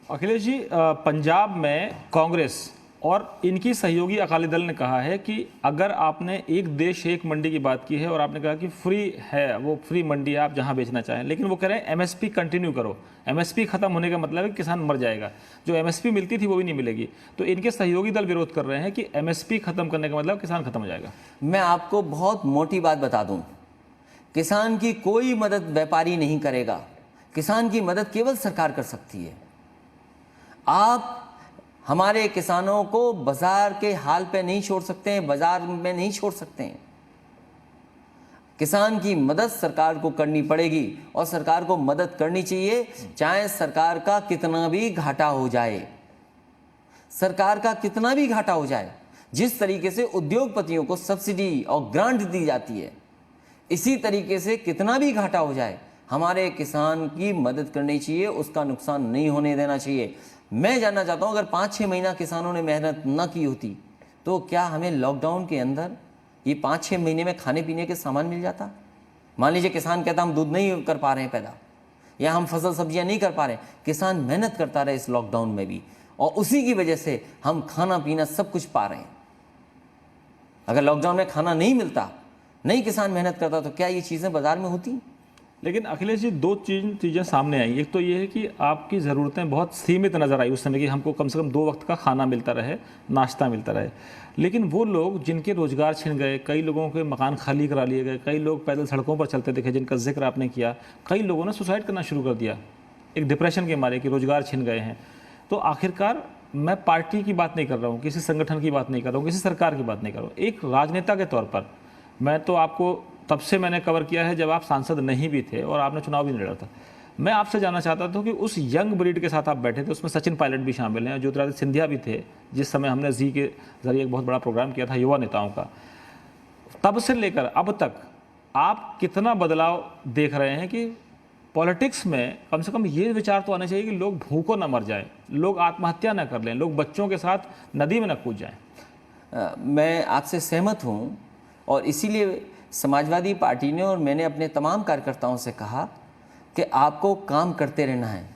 अखिलेश जी, पंजाब में कांग्रेस और इनकी सहयोगी अकाली दल ने कहा है कि अगर आपने एक देश एक मंडी की बात की है और आपने कहा कि फ्री है, वो फ्री मंडी है, आप जहां बेचना चाहें, लेकिन वो कह रहे हैं एमएसपी कंटिन्यू करो। एमएसपी खत्म होने का मतलब है कि किसान मर जाएगा, जो एमएसपी मिलती थी वो भी नहीं मिलेगी। तो इनके सहयोगी दल विरोध कर रहे हैं कि एमएसपी खत्म करने का मतलब किसान खत्म हो जाएगा। मैं आपको बहुत मोटी बात बता दूं, किसान की कोई मदद व्यापारी नहीं करेगा, किसान की मदद केवल सरकार कर सकती है। आप हमारे किसानों को बाजार के हाल पे नहीं छोड़ सकते हैं, बाजार में नहीं छोड़ सकते हैं। किसान की मदद सरकार को करनी पड़ेगी और सरकार को मदद करनी चाहिए, चाहे सरकार का कितना भी घाटा हो जाए, सरकार का कितना भी घाटा हो जाए। जिस तरीके से उद्योगपतियों को सब्सिडी और ग्रांट दी जाती है, इसी तरीके से कितना भी घाटा हो जाए हमारे किसान की मदद करनी चाहिए, उसका नुकसान नहीं होने देना चाहिए। मैं जानना चाहता हूं, अगर 5-6 महीना किसानों ने मेहनत न की होती तो क्या हमें लॉकडाउन के अंदर ये 5-6 महीने में खाने पीने के सामान मिल जाता? मान लीजिए किसान कहता हम दूध नहीं कर पा रहे हैं पैदा, या हम फसल सब्जियां नहीं कर पा रहे, किसान मेहनत करता रहे इस लॉकडाउन में भी, और उसी की वजह से हम खाना पीना सब कुछ पा रहे हैं। अगर लॉकडाउन में खाना नहीं मिलता, नहीं किसान मेहनत करता, तो क्या ये चीज़ें बाजार में होती? लेकिन अखिलेश जी, 2 चीज़ें सामने आई। एक तो ये है कि आपकी ज़रूरतें बहुत सीमित नज़र आई उस समय कि हमको कम से कम 2 वक्त का खाना मिलता रहे, नाश्ता मिलता रहे। लेकिन वो लोग जिनके रोज़गार छिन गए, कई लोगों के मकान खाली करा लिए गए, कई लोग पैदल सड़कों पर चलते दिखे जिनका जिक्र आपने किया, कई लोगों ने सुसाइड करना शुरू कर दिया एक डिप्रेशन के मारे कि रोज़गार छिन गए हैं। तो आखिरकार मैं पार्टी की बात नहीं कर रहा हूँ, किसी संगठन की बात नहीं कर रहा हूँ, किसी सरकार की बात नहीं कर रहा हूँ, एक राजनेता के तौर पर मैं तो आपको तब से मैंने कवर किया है जब आप सांसद नहीं भी थे और आपने चुनाव भी नहीं लड़ा था। मैं आपसे जानना चाहता था कि उस यंग ब्रीड के साथ आप बैठे थे, उसमें सचिन पायलट भी शामिल हैं, ज्योतिरादित्य सिंधिया भी थे, जिस समय हमने जी के जरिए एक बहुत बड़ा प्रोग्राम किया था युवा नेताओं का। तब से लेकर अब तक आप कितना बदलाव देख रहे हैं कि पॉलिटिक्स में कम से कम ये विचार तो आना चाहिए कि लोग भूखों ना मर जाएं, लोग आत्महत्या ना कर लें, लोग बच्चों के साथ नदी में ना कूद जाएं। मैं आपसे सहमत हूँ और इसीलिए समाजवादी पार्टी ने और मैंने अपने तमाम कार्यकर्ताओं से कहा कि आपको काम करते रहना है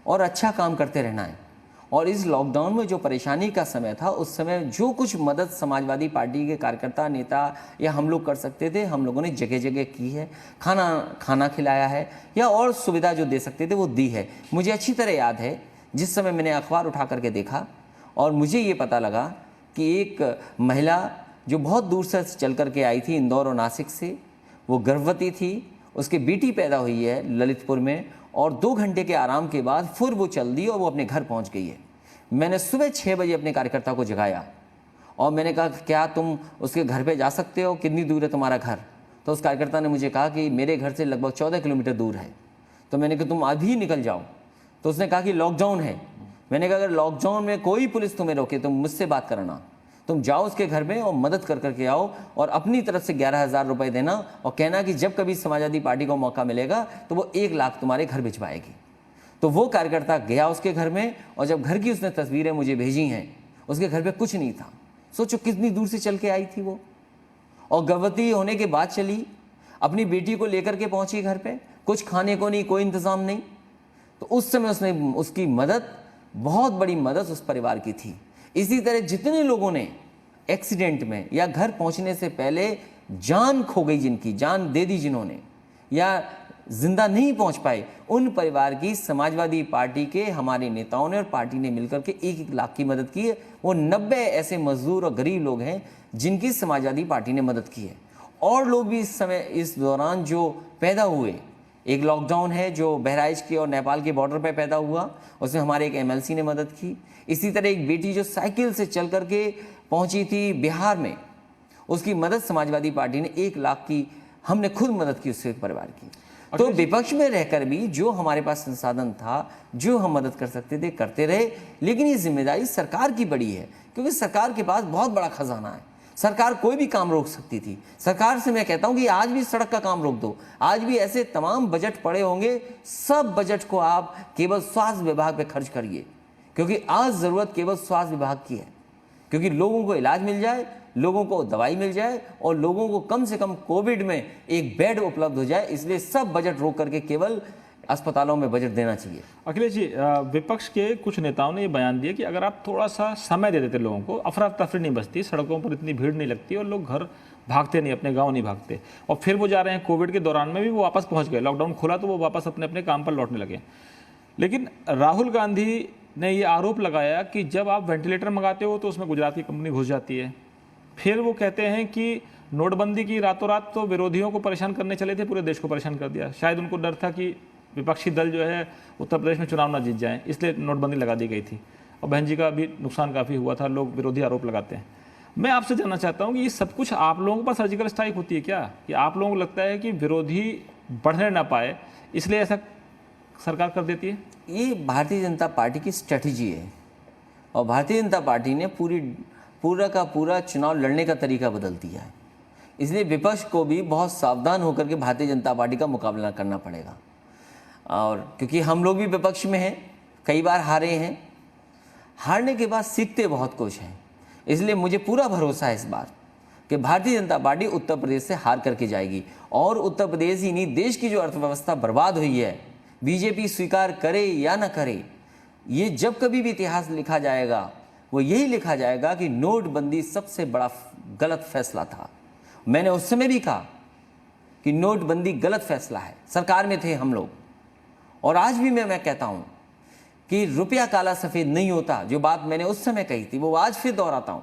और अच्छा काम करते रहना है। और इस लॉकडाउन में जो परेशानी का समय था, उस समय जो कुछ मदद समाजवादी पार्टी के कार्यकर्ता, नेता या हम लोग कर सकते थे, हम लोगों ने जगह जगह की है। खाना खिलाया है या और सुविधा जो दे सकते थे वो दी है। मुझे अच्छी तरह याद है जिस समय मैंने अखबार उठा करके देखा और मुझे ये पता लगा कि एक महिला जो बहुत दूर से चल करके आई थी, इंदौर और नासिक से, वो गर्भवती थी, उसकी बेटी पैदा हुई है ललितपुर में और 2 घंटे के आराम के बाद फिर वो चल दी और वो अपने घर पहुंच गई है। मैंने सुबह 6 बजे अपने कार्यकर्ता को जगाया और मैंने कहा क्या तुम उसके घर पे जा सकते हो, कितनी दूर है तुम्हारा घर? तो उस कार्यकर्ता ने मुझे कहा कि मेरे घर से लगभग 14 किलोमीटर दूर है। तो मैंने कहा तुम अभी निकल जाओ। तो उसने कहा कि लॉकडाउन है। मैंने कहा अगर लॉकडाउन में कोई पुलिस तुम्हें रोके तुम मुझसे बात करना, तुम जाओ उसके घर में और मदद कर करके आओ और अपनी तरफ से 11,000 रुपये देना और कहना कि जब कभी समाजवादी पार्टी को मौका मिलेगा तो वो 1 लाख तुम्हारे घर भिजवाएगी। तो वो कार्यकर्ता गया उसके घर में और जब घर की उसने तस्वीरें मुझे भेजी हैं, उसके घर पे कुछ नहीं था। सोचो कितनी दूर से चल के आई थी वो, और गर्भवती होने के बाद चली, अपनी बेटी को लेकर के पहुंची घर पे, कुछ खाने को नहीं, कोई इंतज़ाम नहीं। तो उस समय उसने उसकी मदद, बहुत बड़ी मदद उस परिवार की थी। इसी तरह जितने लोगों ने एक्सीडेंट में या घर पहुंचने से पहले जान खो गई, जिनकी जान दे दी जिन्होंने, या जिंदा नहीं पहुंच पाए, उन परिवार की समाजवादी पार्टी के हमारे नेताओं ने और पार्टी ने मिलकर के 1-1 लाख की मदद की है। वो 90 ऐसे मजदूर और गरीब लोग हैं जिनकी समाजवादी पार्टी ने मदद की है। और लोग भी इस समय, इस दौरान जो पैदा हुए, एक लॉकडाउन है जो बहराइच के और नेपाल के बॉर्डर पर पैदा हुआ, उसमें हमारे एक MLC ने मदद की। इसी तरह एक बेटी जो साइकिल से चल करके पहुंची थी बिहार में, उसकी मदद समाजवादी पार्टी ने 1 लाख की, हमने खुद मदद की उसके परिवार की। तो विपक्ष में रहकर भी जो हमारे पास संसाधन था, जो हम मदद कर सकते थे, करते रहे। लेकिन ये जिम्मेदारी सरकार की बड़ी है, क्योंकि सरकार के पास बहुत बड़ा खजाना है। सरकार कोई भी काम रोक सकती थी। सरकार से मैं कहता हूं कि आज भी सड़क का काम रोक दो, आज भी ऐसे तमाम बजट पड़े होंगे, सब बजट को आप केवल स्वास्थ्य विभाग पे खर्च करिए, क्योंकि आज जरूरत केवल स्वास्थ्य विभाग की है, क्योंकि लोगों को इलाज मिल जाए, लोगों को दवाई मिल जाए और लोगों को कम से कम कोविड में एक बेड उपलब्ध हो जाए। इसलिए सब बजट रोक करके केवल अस्पतालों में बजट देना चाहिए। अखिलेश जी, विपक्ष के कुछ नेताओं ने ये बयान दिया कि अगर आप थोड़ा सा समय दे देते लोगों को, अफरा तफरी नहीं बचती, सड़कों पर इतनी भीड़ नहीं लगती और लोग घर भागते नहीं, अपने गांव नहीं भागते। और फिर वो जा रहे हैं, कोविड के दौरान में भी वो वापस पहुंच गए, लॉकडाउन खुला तो वो वापस अपने अपने काम पर लौटने लगे। लेकिन राहुल गांधी ने ये आरोप लगाया कि जब आप वेंटिलेटर मंगाते हो तो उसमें गुजरात की कंपनी घुस जाती है। फिर वो कहते हैं कि नोटबंदी की रातों रात तो विरोधियों को परेशान करने चले थे, पूरे देश को परेशान कर दिया। शायद उनको डर था कि विपक्षी दल जो है उत्तर प्रदेश में चुनाव ना जीत जाएं, इसलिए नोटबंदी लगा दी गई थी। और बहन जी का भी नुकसान काफ़ी हुआ था, लोग विरोधी आरोप लगाते हैं। मैं आपसे जानना चाहता हूँ कि ये सब कुछ आप लोगों पर सर्जिकल स्ट्राइक होती है क्या, कि आप लोगों को लगता है कि विरोधी बढ़ने ना पाए इसलिए ऐसा सरकार कर देती है? ये भारतीय जनता पार्टी की स्ट्रेटजी है और भारतीय जनता पार्टी ने पूरा का पूरा चुनाव लड़ने का तरीका बदल दिया है। इसलिए विपक्ष को भी बहुत सावधान होकर के भारतीय जनता पार्टी का मुकाबला करना पड़ेगा। और क्योंकि हम लोग भी विपक्ष में हैं, कई बार हारे हैं, हारने के बाद सीखते बहुत कुछ हैं। इसलिए मुझे पूरा भरोसा है इस बार कि भारतीय जनता पार्टी उत्तर प्रदेश से हार करके जाएगी। और उत्तर प्रदेश ही नहीं, देश की जो अर्थव्यवस्था बर्बाद हुई है, बीजेपी स्वीकार करे या न करे, ये जब कभी भी इतिहास लिखा जाएगा वो यही लिखा जाएगा कि नोटबंदी सबसे बड़ा गलत फैसला था। मैंने उस समय भी कहा कि नोटबंदी गलत फैसला है, सरकार में थे हम लोग। और आज भी मैं कहता हूं कि रुपया काला सफेद नहीं होता। जो बात मैंने उस समय कही थी वो आज फिर दोहराता हूं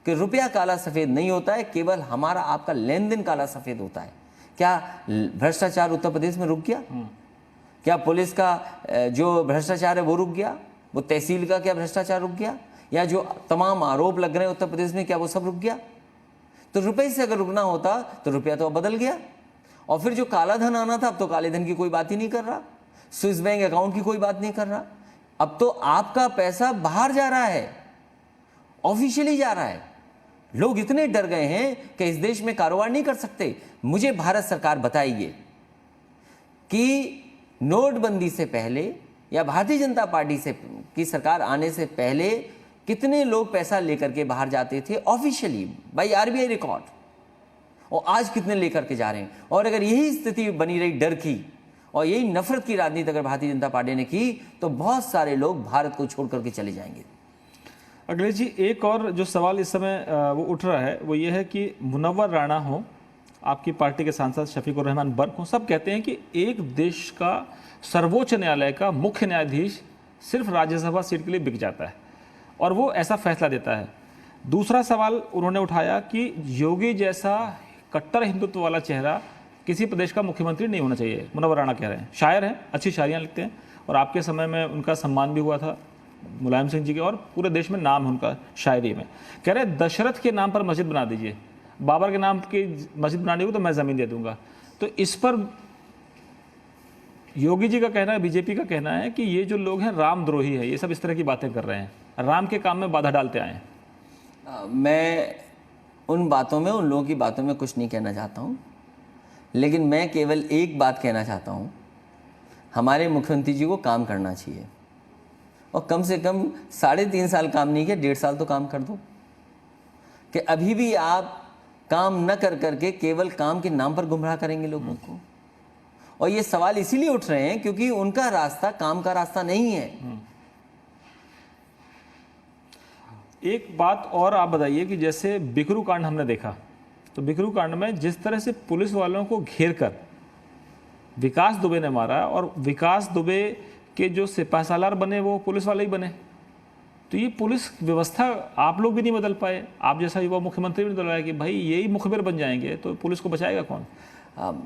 कि रुपया काला सफेद नहीं होता है, केवल हमारा आपका लेन देन काला सफेद होता है। क्या भ्रष्टाचार उत्तर प्रदेश में रुक गया? क्या पुलिस का जो भ्रष्टाचार है वो रुक गया? वो तहसील का क्या भ्रष्टाचार रुक गया? या जो तमाम आरोप लग रहे हैं उत्तर प्रदेश में, क्या वो सब रुक गया? तो रुपए से अगर रुकना होता तो रुपया तो अब बदल गया। और फिर जो काला धन आना था, अब तो काले धन की कोई बात ही नहीं कर रहा, स्विस बैंक अकाउंट की कोई बात नहीं कर रहा। अब तो आपका पैसा बाहर जा रहा है, ऑफिशियली जा रहा है। लोग इतने डर गए हैं कि इस देश में कारोबार नहीं कर सकते। मुझे भारत सरकार बताइए कि नोटबंदी से पहले या भारतीय जनता पार्टी से की सरकार आने से पहले कितने लोग पैसा लेकर के बाहर जाते थे ऑफिशियली बाय आरबीआई रिकॉर्ड, और आज कितने लेकर के जा रहे हैं। और अगर यही स्थिति बनी रही डर की और यही नफरत की राजनीति अगर भारतीय जनता पार्टी ने की तो बहुत सारे लोग भारत को छोड़ करके चले जाएंगे। अखिलेश जी, एक और जो सवाल इस समय वो उठ रहा है वो ये है कि मुनव्वर राणा हो, आपकी पार्टी के सांसद शफीकुर रहमान बर्क हो, सब कहते हैं कि एक देश का सर्वोच्च न्यायालय का मुख्य न्यायाधीश सिर्फ राज्यसभा सीट के लिए बिक जाता है और वो ऐसा फैसला देता है। दूसरा सवाल उन्होंने उठाया कि योगी जैसा कट्टर हिंदुत्व वाला चेहरा किसी प्रदेश का मुख्यमंत्री नहीं होना चाहिए। मुनव्वर राणा कह रहे हैं, शायर हैं, अच्छी शायरियाँ लिखते हैं और आपके समय में उनका सम्मान भी हुआ था मुलायम सिंह जी के, और पूरे देश में नाम है उनका शायरी में। कह रहे दशरथ के नाम पर मस्जिद बना दीजिए, बाबर के नाम की मस्जिद बनानी हो तो मैं ज़मीन दे दूंगा। तो इस पर योगी जी का कहना है, बीजेपी का कहना है कि ये जो लोग हैं रामद्रोही है, ये सब इस तरह की बातें कर रहे हैं, राम के काम में बाधा डालते आए हैं। मैं उन बातों में, उन लोगों की बातों में कुछ नहीं कहना चाहता हूँ, लेकिन मैं केवल एक बात कहना चाहता हूँ, हमारे मुख्यमंत्री जी को काम करना चाहिए और कम से कम 3.5 साल काम नहीं किया, 1.5 साल तो काम कर दो। कि अभी भी आप काम न कर करके केवल काम के नाम पर गुमराह करेंगे लोगों को। और ये सवाल इसीलिए उठ रहे हैं क्योंकि उनका रास्ता काम का रास्ता नहीं है। एक बात और आप बताइए कि जैसे बिकरू कांड हमने देखा, तो बिकरू कांड में जिस तरह से पुलिस वालों को घेर कर विकास दुबे ने मारा और विकास दुबे के जो सिपाहीसालार बने वो पुलिस वाले ही बने, तो ये पुलिस व्यवस्था आप लोग भी नहीं बदल पाए, आप जैसा युवा मुख्यमंत्री भी नहीं बदल पाया कि भाई यही मुखबिर बन जाएंगे तो पुलिस को बचाएगा कौन।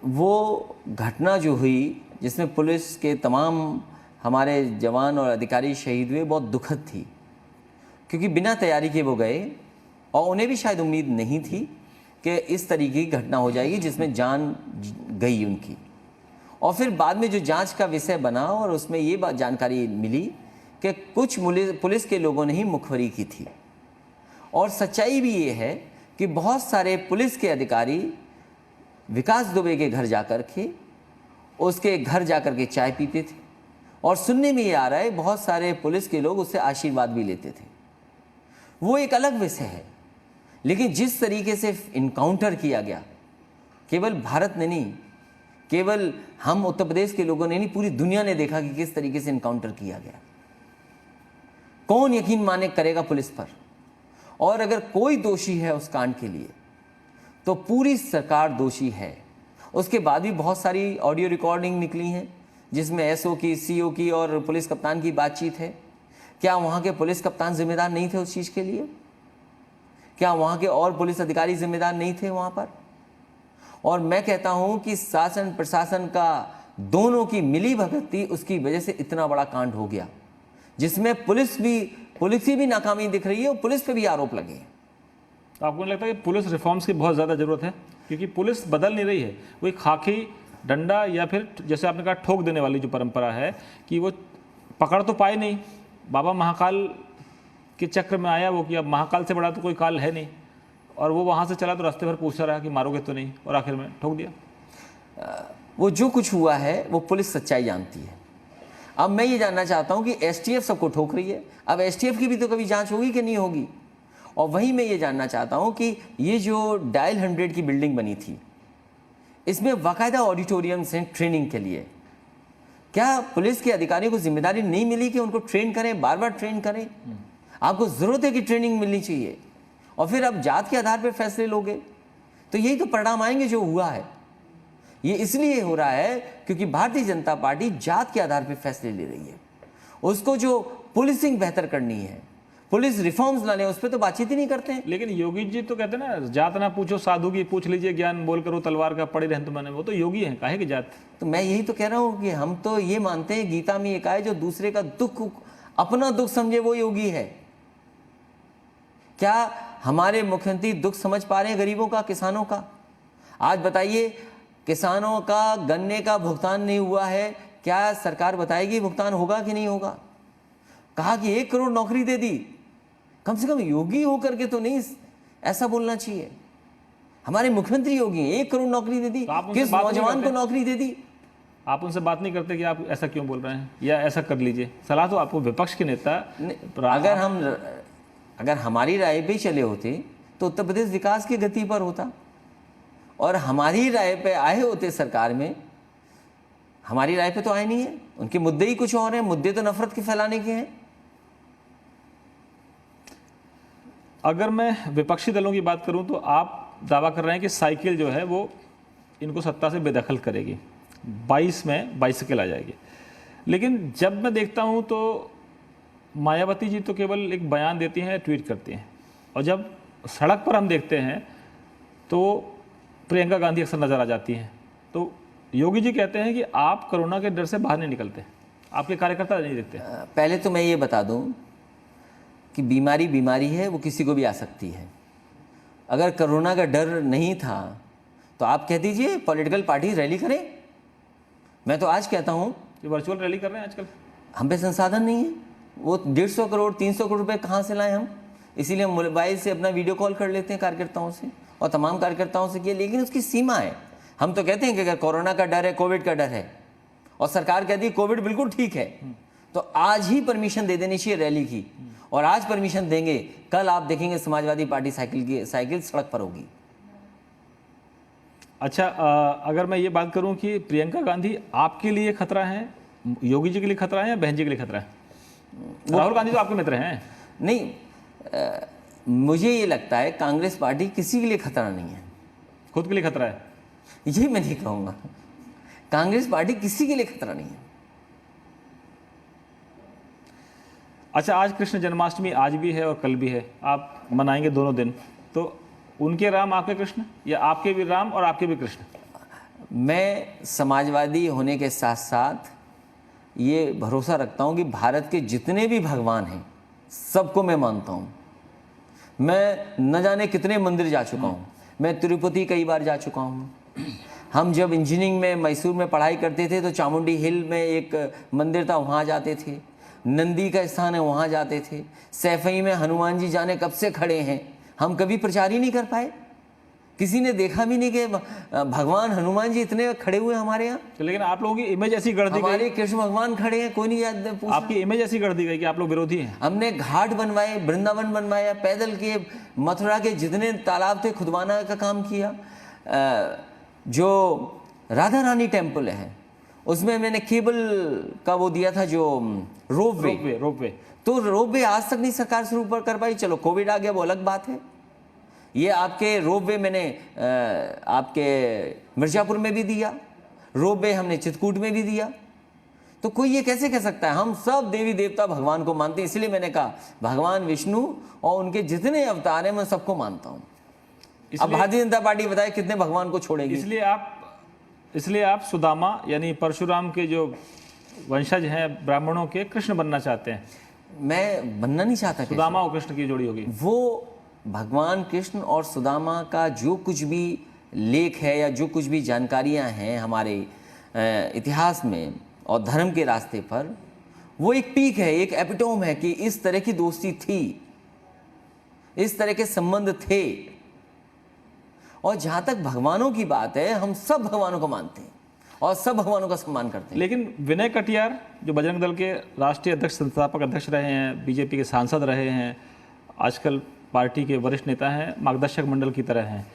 वो घटना जो हुई जिसमें पुलिस के तमाम हमारे जवान और अधिकारी शहीद हुए बहुत दुखद थी, क्योंकि बिना तैयारी के वो गए और उन्हें भी शायद उम्मीद नहीं थी कि इस तरीके की घटना हो जाएगी जिसमें जान गई उनकी। और फिर बाद में जो जांच का विषय बना और उसमें ये बात जानकारी मिली कि कुछ पुलिस के लोगों ने ही मुखबरी की थी। और सच्चाई भी ये है कि बहुत सारे पुलिस के अधिकारी विकास दुबे के घर जाकर के उसके घर जाकर के चाय पीते थे और सुनने में ये आ रहा है बहुत सारे पुलिस के लोग उससे आशीर्वाद भी लेते थे। वो एक अलग विषय है, लेकिन जिस तरीके से इनकाउंटर किया गया, केवल भारत ने नहीं, केवल हम उत्तर प्रदेश के लोगों ने नहीं, पूरी दुनिया ने देखा कि किस तरीके से इनकाउंटर किया गया। कौन यकीन माने करेगा पुलिस पर। और अगर कोई दोषी है उस कांड के लिए तो पूरी सरकार दोषी है। उसके बाद भी बहुत सारी ऑडियो रिकॉर्डिंग निकली हैं जिसमें एसओ की, सीओ की और पुलिस कप्तान की बातचीत है। क्या वहाँ के पुलिस कप्तान जिम्मेदार नहीं थे उस चीज़ के लिए? क्या वहाँ के और पुलिस अधिकारी जिम्मेदार नहीं थे वहाँ पर? और मैं कहता हूँ कि शासन प्रशासन का दोनों की मिली भगत थी, उसकी वजह से इतना बड़ा कांड हो गया जिसमें पुलिस की भी नाकामी दिख रही है और पुलिस पे भी आरोप लगे हैं। तो आपको नहीं लगता कि पुलिस रिफॉर्म्स की बहुत ज़्यादा ज़रूरत है? क्योंकि पुलिस बदल नहीं रही है, वही खाकी डंडा या फिर जैसे आपने कहा ठोक देने वाली जो परंपरा है कि वो पकड़ तो पाए नहीं। बाबा महाकाल के चक्र में आया वो कि अब महाकाल से बड़ा तो कोई काल है नहीं, और वो वहाँ से चला तो रास्ते भर पूछता रहा कि मारोगे तो नहीं, और आखिर में ठोक दिया। वो जो कुछ हुआ है वो पुलिस सच्चाई जानती है। अब मैं ये जानना चाहता हूँ कि एसटीएफ सबको ठोक रही है, अब एसटीएफ की भी तो कभी जांच होगी कि नहीं होगी? और वहीं मैं ये जानना चाहता हूँ कि ये जो डायल 100 की बिल्डिंग बनी थी, इसमें बाकायदा ऑडिटोरियम्स हैं ट्रेनिंग के लिए। क्या पुलिस के अधिकारियों को जिम्मेदारी नहीं मिली कि उनको ट्रेन करें, बार बार ट्रेन करें? आपको ज़रूरत है कि ट्रेनिंग मिलनी चाहिए, और फिर अब जात के आधार पर फैसले लोगे तो यही तो परिणाम आएंगे जो हुआ है। ये इसलिए हो रहा है क्योंकि भारतीय जनता पार्टी जात के आधार पर फैसले ले रही है। उसको जो पुलिसिंग बेहतर करनी है, पुलिस रिफॉर्म्स लाने, उस पर तो बातचीत ही नहीं करते हैं। लेकिन योगी जी तो कहते हैं ना, जात ना पूछो साधु की, पूछ लीजिए ज्ञान, बोल करो तलवार का, पड़े रहन तुम्हारे। वो तो योगी हैं, काहे की जात? तो मैं यही तो कह रहा हूँ कि हम तो ये मानते हैं गीता में एक आए जो दूसरे का दुख अपना दुख समझे वो योगी है। क्या हमारे मुख्यमंत्री दुख समझ पा रहे हैं गरीबों का, किसानों का? आज बताइए, किसानों का गन्ने का भुगतान नहीं हुआ है, क्या सरकार बताएगी भुगतान होगा कि नहीं होगा? कहा कि 1 करोड़ नौकरी दे दी, कम से कम योगी होकर के तो नहीं ऐसा बोलना चाहिए। हमारे मुख्यमंत्री योगी हैं, 1 करोड़ नौकरी दे दी, तो किस नौजवान को नौकरी दे दी? आप उनसे बात नहीं करते कि आप ऐसा क्यों बोल रहे हैं या ऐसा कर लीजिए? सलाह तो आपको विपक्ष के नेता अगर हमारी राय पे चले होते तो उत्तर प्रदेश विकास की गति पर होता, और हमारी राय पे आए होते सरकार में। हमारी राय पे तो आए नहीं है, उनके मुद्दे ही कुछ और हैं। मुद्दे तो नफरत के फैलाने के हैं। अगर मैं विपक्षी दलों की बात करूं तो आप दावा कर रहे हैं कि साइकिल जो है वो इनको सत्ता से बेदखल करेगी, 22 में बाइसिकल आ जाएगी। लेकिन जब मैं देखता हूं तो मायावती जी तो केवल एक बयान देती हैं, ट्वीट करती हैं, और जब सड़क पर हम देखते हैं तो प्रियंका गांधी अक्सर नज़र आ जाती हैं। तो योगी जी कहते हैं कि आप कोरोना के डर से बाहर नहीं निकलते, आपके कार्यकर्ता नहीं देखते। पहले तो मैं ये बता दूं कि बीमारी है, वो किसी को भी आ सकती है। अगर कोरोना का डर नहीं था तो आप कह दीजिए पॉलिटिकल पार्टी रैली करें। मैं तो आज कहता हूं जो वर्चुअल रैली कर रहे हैं आजकल, हम पे संसाधन नहीं है। वो 150 करोड़ 300 करोड़ रुपए कहाँ से लाएं हम? इसीलिए हम मोबाइल से अपना वीडियो कॉल कर लेते हैं कार्यकर्ताओं से, और तमाम कार्यकर्ताओं से किया। लेकिन उसकी सीमा है। हम तो कहते हैं कि अगर कोरोना का डर है, कोविड का डर है, और सरकार कहती है कोविड बिल्कुल ठीक है, तो आज ही परमिशन दे देनी चाहिए रैली की। और आज परमिशन देंगे, कल आप देखेंगे समाजवादी पार्टी साइकिल सड़क पर होगी। अच्छा, अगर मैं ये बात करूं कि प्रियंका गांधी आपके लिए खतरा है, योगी जी के लिए खतरा है, या बहन जी के लिए खतरा है? राहुल गांधी तो आपके मित्र हैं। नहीं, मुझे ये लगता है कांग्रेस पार्टी किसी के लिए खतरा नहीं है। खुद के लिए खतरा है? ये मैं नहीं कहूँगा। कांग्रेस पार्टी किसी के लिए खतरा नहीं है। अच्छा, आज कृष्ण जन्माष्टमी आज भी है और कल भी है, आप मनाएंगे दोनों दिन, तो उनके राम आपके कृष्ण, या आपके भी राम और आपके भी कृष्ण? मैं समाजवादी होने के साथ साथ ये भरोसा रखता हूँ कि भारत के जितने भी भगवान हैं सबको मैं मानता हूँ। मैं न जाने कितने मंदिर जा चुका हूँ। मैं तिरुपति कई बार जा चुका हूँ। हम जब इंजीनियरिंग में मैसूर में पढ़ाई करते थे तो चामुंडी हिल में एक मंदिर था, वहाँ जाते थे। नंदी का स्थान है, वहाँ जाते थे। सैफई में हनुमान जी जाने कब से खड़े हैं, हम कभी प्रचार ही नहीं कर पाए। किसी ने देखा भी नहीं कि भगवान हनुमान जी इतने खड़े हुए हमारे यहाँ। लेकिन आप लोगों की इमेज ऐसी गढ़ दी गई, हमारे कृष्ण भगवान खड़े हैं, कोई नहीं याद पूछा। आपकी इमेज ऐसी गढ़ दी गई कि आप लोग विरोधी हैं। हमने घाट बनवाए, वृंदावन बनवाया, पैदल के मथुरा के जितने तालाब थे खुदवाना का काम किया। जो राधा रानी टेम्पल है उसमें मैंने केबल का वो दिया था, जो रोपवे। तो रोपवे आज तक नहीं सरकार शुरू कर पाई। चलो कोविड आ गया, वो अलग बात है। ये आपके रोपवे मैंने आपके मिर्जापुर में भी दिया, रोपवे हमने चित्रकूट में भी दिया। तो कोई ये कैसे कह सकता है? हम सब देवी देवता भगवान को मानते हैं। इसलिए मैंने कहा भगवान विष्णु और उनके जितने अवतार हैं मैं सबको मानता हूँ। अब भारतीय जनता पार्टी बताए कितने भगवान को छोड़ेगी? इसलिए आप सुदामा यानी परशुराम के जो वंशज हैं ब्राह्मणों के कृष्ण बनना चाहते हैं? मैं बनना नहीं चाहता। सुदामा और कृष्ण की जोड़ी होगी। वो भगवान कृष्ण और सुदामा का जो कुछ भी लेख है या जो कुछ भी जानकारियां हैं हमारे इतिहास में और धर्म के रास्ते पर, वो एक पीक है, एक एपिटोम है कि इस तरह की दोस्ती थी, इस तरह के संबंध थे। और जहां तक भगवानों की बात है, हम सब भगवानों को मानते हैं और सब भगवानों का सम्मान करते हैं। लेकिन विनय कटियार जो बजरंग दल के राष्ट्रीय अध्यक्ष, संस्थापक अध्यक्ष रहे हैं, बीजेपी के सांसद रहे हैं, आजकल पार्टी के वरिष्ठ नेता हैं, मार्गदर्शक मंडल की तरह हैं,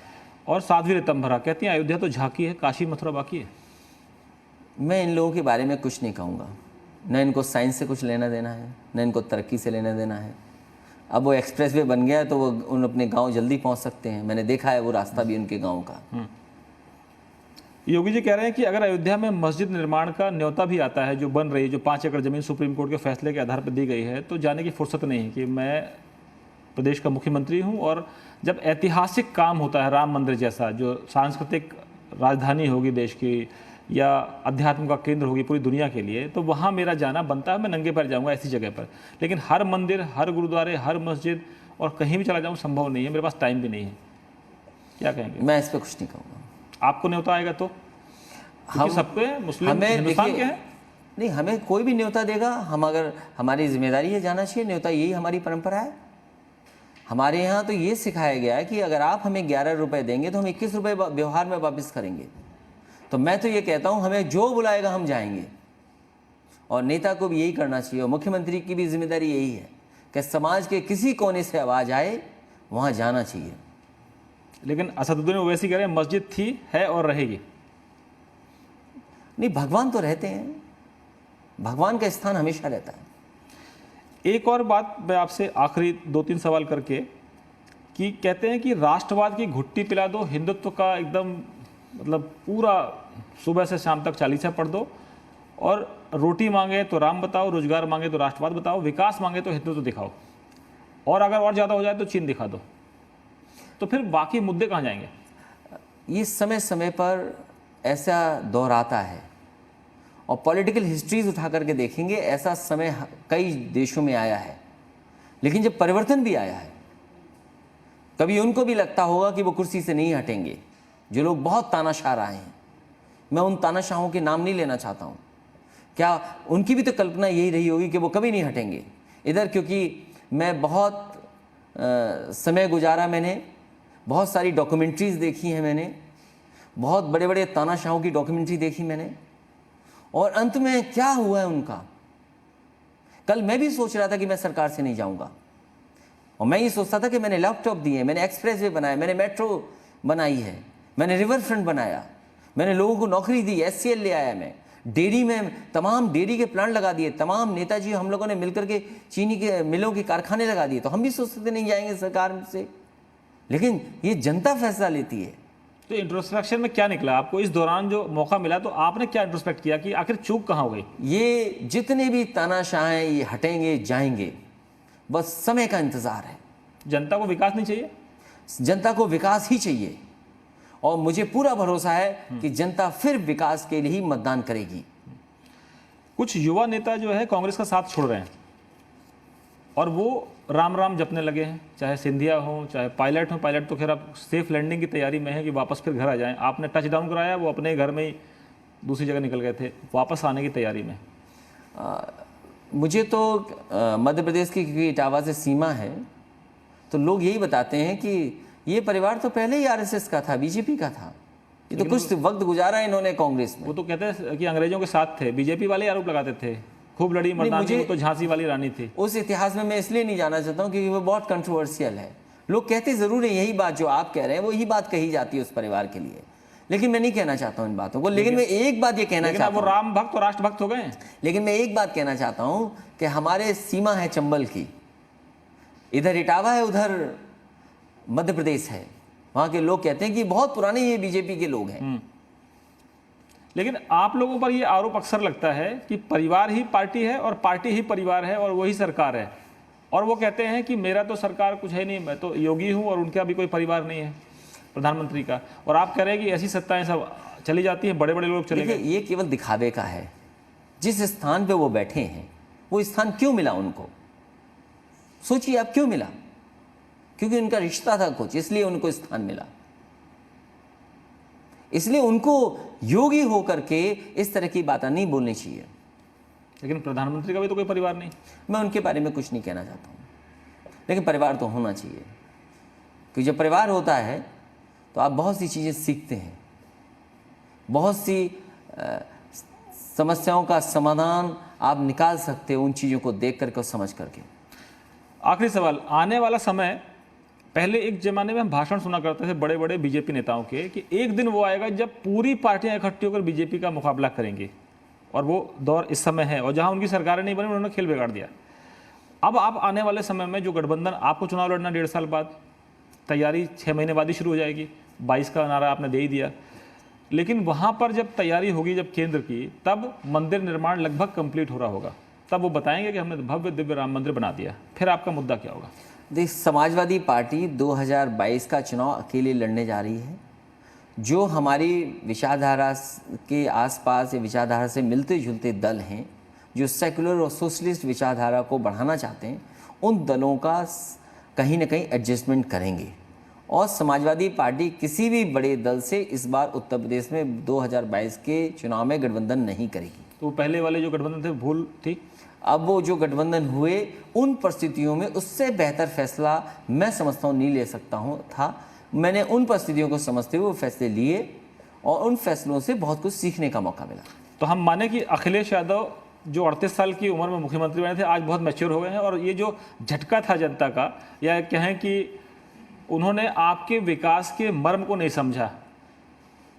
और साध्वी ऋतंभरा कहती हैं अयोध्या तो झांकी है, काशी मथुरा बाकी है। मैं इन लोगों के बारे में कुछ नहीं कहूँगा। न इनको साइंस से कुछ लेना देना है, न इनको तरक्की से लेना देना है। अब वो एक्सप्रेसवे बन गया है तो वो उन अपने गांव जल्दी पहुंच सकते हैं। मैंने देखा है वो रास्ता भी उनके गांव का। योगी जी कह रहे हैं कि अगर अयोध्या में मस्जिद निर्माण का न्योता भी आता है, जो बन रही है, जो 5 एकड़ जमीन सुप्रीम कोर्ट के फैसले के आधार पर दी गई है, तो जाने की फुर्सत नहीं है कि मैं प्रदेश का मुख्यमंत्री हूं। और जब ऐतिहासिक काम होता है, राम मंदिर जैसा जो सांस्कृतिक राजधानी होगी देश की, या अध्यात्म का केंद्र होगी पूरी दुनिया के लिए, तो वहाँ मेरा जाना बनता है। मैं नंगे पैर जाऊँगा ऐसी जगह पर। लेकिन हर मंदिर, हर गुरुद्वारे, हर मस्जिद और कहीं भी चला जाऊँ संभव नहीं है, मेरे पास टाइम भी नहीं है। क्या कहेंगे? मैं इस पर कुछ नहीं कहूँगा। आपको न्योता आएगा तो? हम सबके मुस्लिम हिंदुस्तान के हैं, नहीं हमें कोई भी न्योता देगा, हम अगर हमारी जिम्मेदारी है जाना चाहिए न्योता, यही हमारी परंपरा है। हमारे यहाँ तो ये सिखाया गया है कि अगर आप हमें 11 रुपए देंगे तो हम 21 रुपए व्यवहार में वापस करेंगे। तो मैं तो ये कहता हूँ हमें जो बुलाएगा हम जाएंगे, और नेता को भी यही करना चाहिए, और मुख्यमंत्री की भी जिम्मेदारी यही है कि समाज के किसी कोने से आवाज़ आए वहाँ जाना चाहिए। लेकिन असदुद्दीन ओवैसी कह रहे हैं मस्जिद थी, है और रहेगी। नहीं, भगवान तो रहते हैं, भगवान का स्थान हमेशा रहता है। एक और बात मैं आपसे आखिरी 2-3 सवाल करके, कि कहते हैं कि राष्ट्रवाद की घुट्टी पिला दो, हिंदुत्व का एकदम मतलब पूरा सुबह से शाम तक चालीसा पढ़ दो, और रोटी मांगे तो राम बताओ, रोजगार मांगे तो राष्ट्रवाद बताओ, विकास मांगे तो हिंदुत्व दिखाओ, और अगर और ज़्यादा हो जाए तो चीन दिखा दो, तो फिर बाकी मुद्दे कहाँ जाएंगे? ये समय समय पर ऐसा दौर आता है, और पॉलिटिकल हिस्ट्रीज उठा करके देखेंगे ऐसा समय कई देशों में आया है। लेकिन जब परिवर्तन भी आया है, कभी उनको भी लगता होगा कि वो कुर्सी से नहीं हटेंगे। जो लोग बहुत तानाशाह रहे हैं, मैं उन तानाशाहों के नाम नहीं लेना चाहता हूँ, क्या उनकी भी तो कल्पना यही रही होगी कि वो कभी नहीं हटेंगे इधर? क्योंकि मैं बहुत समय गुजारा, मैंने बहुत सारी डॉक्यूमेंट्रीज़ देखी हैं, मैंने बहुत बड़े बड़े तानाशाहों की डॉक्यूमेंट्री देखी मैंने, और अंत में क्या हुआ है उनका। कल मैं भी सोच रहा था कि मैं सरकार से नहीं जाऊंगा, और मैं ये सोचता था कि मैंने लैपटॉप दिए, मैंने एक्सप्रेसवे बनाया, मैंने मेट्रो बनाई है, मैंने रिवर फ्रंट बनाया, मैंने लोगों को नौकरी दी, SCL ले आया, मैं डेयरी में तमाम डेयरी के प्लांट लगा दिए, तमाम नेताजी हम लोगों ने मिलकर के चीनी के मिलों के कारखाने लगा दिए। तो हम भी सोचते थे नहीं जाएंगे सरकार से, लेकिन ये जनता फैसला लेती है। तो इंट्रोस्पेक्शन में क्या निकला आपको इस दौरान जो मौका मिला, तो आपने क्या इंट्रोस्पेक्ट किया कि आखिर चूक कहाँ हो गई? ये जितने भी तानाशाह हैं ये हटेंगे जाएंगे, बस समय का इंतजार है। जनता को विकास नहीं चाहिए? जनता को विकास ही चाहिए, और मुझे पूरा भरोसा है कि जनता फिर विकास के लिए ही मतदान करेगी। कुछ युवा नेता जो है कांग्रेस का साथ छोड़ रहे हैं, और वो राम राम जपने लगे हैं, चाहे सिंधिया हो चाहे पायलट हो। पायलट तो खैर अब सेफ लैंडिंग की तैयारी में है कि वापस फिर घर आ जाएं। आपने टच डाउन कराया, वो अपने घर में ही दूसरी जगह निकल गए थे, वापस आने की तैयारी में। मुझे तो मध्य प्रदेश की क्योंकि इटावा से सीमा है, तो लोग यही बताते हैं कि ये परिवार तो पहले ही RSS का था, BJP का था, ये तो कुछ वक्त गुजारा इन्होंने कांग्रेस में। वो तो कहते हैं कि अंग्रेजों के साथ थे, BJP वाले आरोप लगाते थे, खूब लड़ी मर्दानी, वो तो झांसी वाली रानी थी। उस इतिहास में मैं इसलिए नहीं जाना चाहता हूँ क्योंकि वो बहुत कंट्रोवर्शियल है। लोग कहते जरूर है यही बात जो आप कह रहे हैं, वो यही बात कही जाती है उस परिवार के लिए, लेकिन मैं नहीं कहना चाहता हूँ इन बातों को। लेकिन मैं एक बात ये कहना चाहता हूँ, वो राम भक्त और राष्ट्र भक्त हो गए। लेकिन मैं एक बात कहना चाहता हूँ कि हमारे सीमा है चंबल की, इधर इटावा है, उधर मध्य प्रदेश है। वहाँ के लोग कहते हैं कि बहुत पुराने ये BJP के लोग हैं। लेकिन आप लोगों पर ये आरोप अक्सर लगता है कि परिवार ही पार्टी है और पार्टी ही परिवार है और वही सरकार है, और वो कहते हैं कि मेरा तो सरकार कुछ है नहीं, मैं तो योगी हूँ और उनका भी कोई परिवार नहीं है प्रधानमंत्री का, और आप कह रहे हैं कि ऐसी सत्ताएं सब चली जाती हैं, बड़े बड़े लोग चले गए। ये केवल दिखावे का है। जिस स्थान पे वो बैठे हैं वो स्थान क्यों मिला उनको, सोचिए आप, क्यों मिला? क्योंकि उनका रिश्ता था कुछ, इसलिए उनको स्थान मिला। इसलिए उनको योगी होकर के इस तरह की बातें नहीं बोलनी चाहिए। लेकिन प्रधानमंत्री का भी तो कोई परिवार नहीं। मैं उनके बारे में कुछ नहीं कहना चाहता हूँ, लेकिन परिवार तो होना चाहिए, क्योंकि जब परिवार होता है तो आप बहुत सी चीज़ें सीखते हैं, बहुत सी समस्याओं का समाधान आप निकाल सकते हो उन चीज़ों को देख करके और समझ करके। आखिरी सवाल, आने वाला समय, पहले एक जमाने में हम भाषण सुना करते थे बड़े बड़े BJP नेताओं के कि एक दिन वो आएगा जब पूरी पार्टियां इकट्ठी होकर BJP का मुकाबला करेंगी, और वो दौर इस समय है, और जहां उनकी सरकारें नहीं बनी उन्होंने खेल बिगाड़ दिया। अब आप आने वाले समय में जो गठबंधन, आपको चुनाव लड़ना 1.5 साल बाद, तैयारी 6 महीने बाद ही शुरू हो जाएगी, 22 का नारा आपने दे ही दिया, लेकिन वहाँ पर जब तैयारी होगी जब केंद्र की, तब मंदिर निर्माण लगभग कंप्लीट हो रहा होगा, तब वो बताएंगे कि हमने भव्य दिव्य राम मंदिर बना दिया, फिर आपका मुद्दा क्या होगा? देख, समाजवादी पार्टी 2022 का चुनाव अकेले लड़ने जा रही है। जो हमारी विचारधारा के आसपास या विचारधारा से मिलते जुलते दल हैं, जो सेकुलर और सोशलिस्ट विचारधारा को बढ़ाना चाहते हैं, उन दलों का कहीं ना कहीं एडजस्टमेंट करेंगे, और समाजवादी पार्टी किसी भी बड़े दल से इस बार उत्तर प्रदेश में 2022 के चुनाव में गठबंधन नहीं करेगी। तो पहले वाले जो गठबंधन थे भूल थी? अब वो जो गठबंधन हुए उन परिस्थितियों में उससे बेहतर फैसला मैं समझता हूँ नहीं ले सकता हूँ था। मैंने उन परिस्थितियों को समझते हुए वो फैसले लिए, और उन फैसलों से बहुत कुछ सीखने का मौका मिला। तो हम माने कि अखिलेश यादव जो 38 साल की उम्र में मुख्यमंत्री बने थे, आज बहुत मैच्योर हो गए हैं, और ये जो झटका था जनता का, या कहें कि उन्होंने आपके विकास के मर्म को नहीं समझा,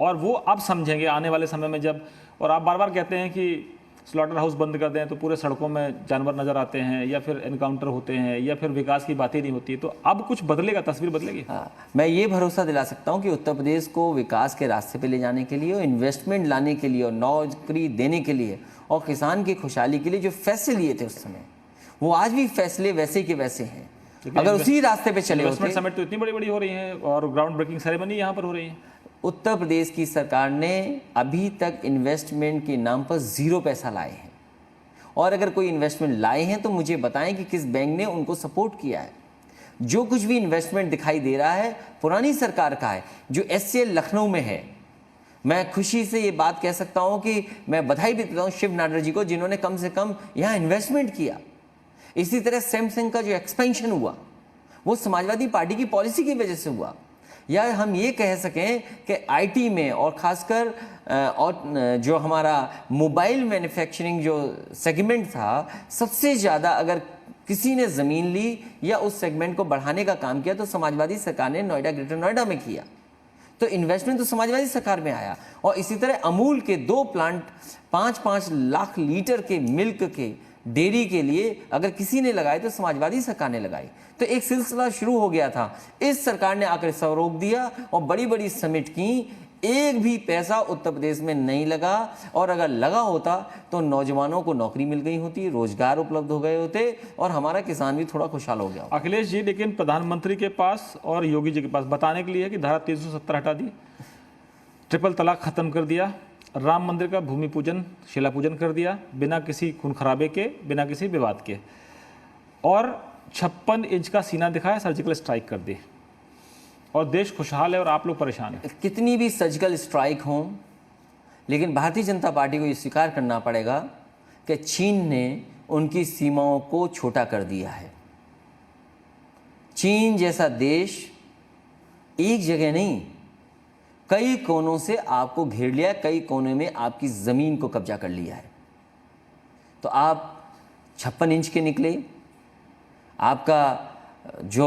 और वो अब समझेंगे आने वाले समय में जब, और आप बार बार कहते हैं कि स्लॉटर हाउस बंद कर दें तो पूरे सड़कों में जानवर नजर आते हैं, या फिर एनकाउंटर होते हैं, या फिर विकास की बातें नहीं होती, तो अब कुछ बदलेगा, तस्वीर बदलेगी। हाँ, मैं ये भरोसा दिला सकता हूँ कि उत्तर प्रदेश को विकास के रास्ते पे ले जाने के लिए और इन्वेस्टमेंट लाने के लिए और नौकरी देने के लिए और किसान की खुशहाली के लिए जो फैसले लिए थे उस समय, वो आज भी फैसले वैसे के वैसे हैं। अगर उसी रास्ते पे चले होते, समिट तो इतनी बड़ी बड़ी हो रही है और ग्राउंड ब्रेकिंग सेरेमनी यहाँ पर हो रही है। उत्तर प्रदेश की सरकार ने अभी तक इन्वेस्टमेंट के नाम पर 0 पैसा लाए हैं, और अगर कोई इन्वेस्टमेंट लाए हैं तो मुझे बताएं कि किस बैंक ने उनको सपोर्ट किया है। जो कुछ भी इन्वेस्टमेंट दिखाई दे रहा है पुरानी सरकार का है, जो SCL लखनऊ में है। मैं खुशी से ये बात कह सकता हूँ कि मैं बधाई भी देता हूँ शिव नाडर जी को, जिन्होंने कम से कम यहाँ इन्वेस्टमेंट किया। इसी तरह सैमसंग का जो एक्सपेंशन हुआ वो समाजवादी पार्टी की पॉलिसी की वजह से हुआ। या हम ये कह सकें कि IT में और ख़ासकर और जो हमारा मोबाइल मैन्युफैक्चरिंग जो सेगमेंट था, सबसे ज़्यादा अगर किसी ने ज़मीन ली या उस सेगमेंट को बढ़ाने का काम किया तो समाजवादी सरकार ने नोएडा, ग्रेटर नोएडा में किया। तो इन्वेस्टमेंट तो समाजवादी सरकार में आया। और इसी तरह अमूल के 2 प्लांट 5-5 लाख लीटर के मिल्क के डेयरी के लिए अगर किसी ने लगाए तो समाजवादी सरकार ने लगाई। तो एक सिलसिला शुरू हो गया था। इस सरकार ने आकर सब रोक दिया और बड़ी बड़ी समिट की, एक भी पैसा उत्तर प्रदेश में नहीं लगा, और अगर लगा होता तो नौजवानों को नौकरी मिल गई होती, रोजगार उपलब्ध हो गए होते, और हमारा किसान भी थोड़ा खुशहाल हो गया। अखिलेश जी, लेकिन प्रधानमंत्री के पास और योगी जी के पास बताने के लिए कि धारा 370 हटा दी, ट्रिपल तलाक खत्म कर दिया, राम मंदिर का भूमि पूजन, शिला पूजन कर दिया बिना किसी खून खराबे के, बिना किसी विवाद के, और 56 इंच का सीना दिखाया, सर्जिकल स्ट्राइक कर दी, और देश खुशहाल है और आप लोग परेशान हैं। कितनी भी सर्जिकल स्ट्राइक हो, लेकिन भारतीय जनता पार्टी को ये स्वीकार करना पड़ेगा कि चीन ने उनकी सीमाओं को छोटा कर दिया है। चीन जैसा देश एक जगह नहीं, कई कोनों से आपको घेर लिया है, कई कोनों में आपकी ज़मीन को कब्जा कर लिया है। तो आप 56 इंच के निकले, आपका जो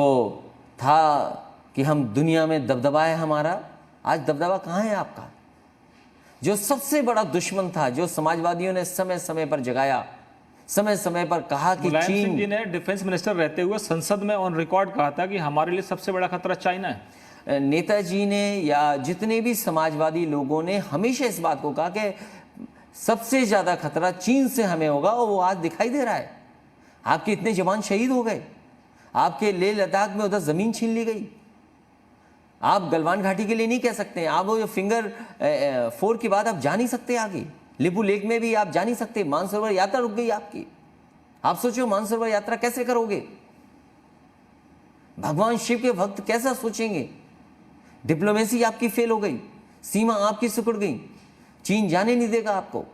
था कि हम दुनिया में दबदबा है हमारा, आज दबदबा कहाँ है आपका? जो सबसे बड़ा दुश्मन था, जो समाजवादियों ने समय समय पर जगाया, समय समय पर कहा कि मुलायम चीन, सिंह जी ने डिफेंस मिनिस्टर रहते हुए संसद में ऑन रिकॉर्ड कहा था कि हमारे लिए सबसे बड़ा खतरा चाइना है। नेताजी ने या जितने भी समाजवादी लोगों ने हमेशा इस बात को कहा कि सबसे ज़्यादा खतरा चीन से हमें होगा, और वो आज दिखाई दे रहा है। आपके इतने जवान शहीद हो गए, आपके लेह लद्दाख में उधर ज़मीन छीन ली गई। आप गलवान घाटी के लिए नहीं कह सकते हैं, आप वो फिंगर 4 के बाद आप जा नहीं सकते आगे। लिपू लेक में भी आप जा नहीं सकते, मानसरोवर यात्रा रुक गई आपकी। आप सोचो मानसरोवर यात्रा कैसे करोगे? भगवान शिव के भक्त कैसा सोचेंगे? डिप्लोमेसी आपकी फेल हो गई, सीमा आपकी सिकुड़ गई, चीन जाने नहीं देगा आपको।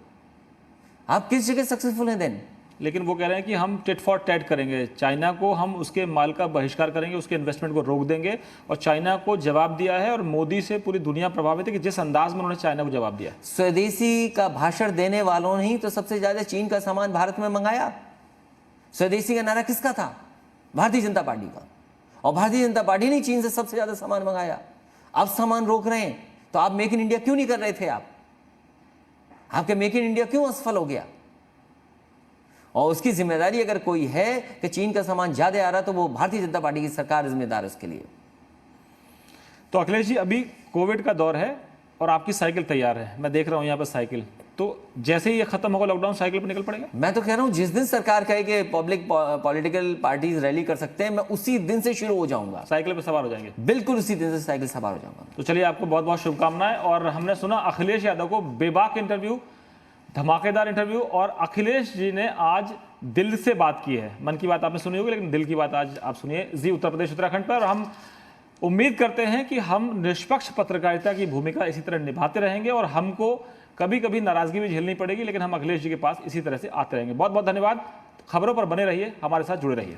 आप किस जगह सक्सेसफुल हैं देन? लेकिन वो कह रहे हैं कि हम टिट फॉर टैट करेंगे, चाइना को हम उसके माल का बहिष्कार करेंगे, उसके इन्वेस्टमेंट को रोक देंगे, और चाइना को जवाब दिया है। और मोदी से पूरी दुनिया प्रभावित है कि जिस अंदाज में उन्होंने चाइना को जवाब दिया। स्वदेशी का भाषण देने वालों ने ही तो सबसे ज्यादा चीन का सामान भारत में मंगाया। स्वदेशी का नारा किसका था? भारतीय जनता पार्टी का। और भारतीय जनता पार्टी ने चीन से सबसे ज्यादा सामान मंगाया। अब सामान रोक रहे हैं तो आप मेक इन इंडिया क्यों नहीं कर रहे थे? आपके मेक इन इंडिया क्यों असफल हो गया? और उसकी जिम्मेदारी अगर कोई है कि चीन का सामान ज्यादा आ रहा, तो वो भारतीय जनता पार्टी की सरकार जिम्मेदार है उसके लिए। तो अखिलेश जी, अभी कोविड का दौर है और आपकी साइकिल तैयार है, मैं देख रहा हूं यहाँ पर साइकिल, तो जैसे ही ये खत्म होगा लॉकडाउन, साइकिल पर निकल पड़ेगा। मैं तो कह रहा हूं जिस दिन सरकार कहे कि पब्लिक पॉलिटिकल पार्टीज रैली कर सकते हैं, मैं उसी दिन से शुरू हो जाऊंगा, साइकिल पर सवार हो जाएंगे। बिल्कुल उसी दिन से साइकिल सवार हो जाऊंगा। तो चलिए, आपको बहुत बहुत शुभकामनाएं। और हमने सुना अखिलेश यादव को बेबाक इंटरव्यू, धमाकेदार इंटरव्यू, और अखिलेश जी ने आज दिल से बात की है। मन की बात आपने सुनी होगी, लेकिन दिल की बात आज आप सुनिए जी उत्तर प्रदेश उत्तराखंड पर। और हम उम्मीद करते हैं कि हम निष्पक्ष पत्रकारिता की भूमिका इसी तरह निभाते रहेंगे, और हमको कभी कभी नाराजगी भी झेलनी पड़ेगी, लेकिन हम अखिलेश जी के पास इसी तरह से आते रहेंगे। बहुत बहुत धन्यवाद। खबरों पर बने रहिए, हमारे साथ जुड़े रहिए।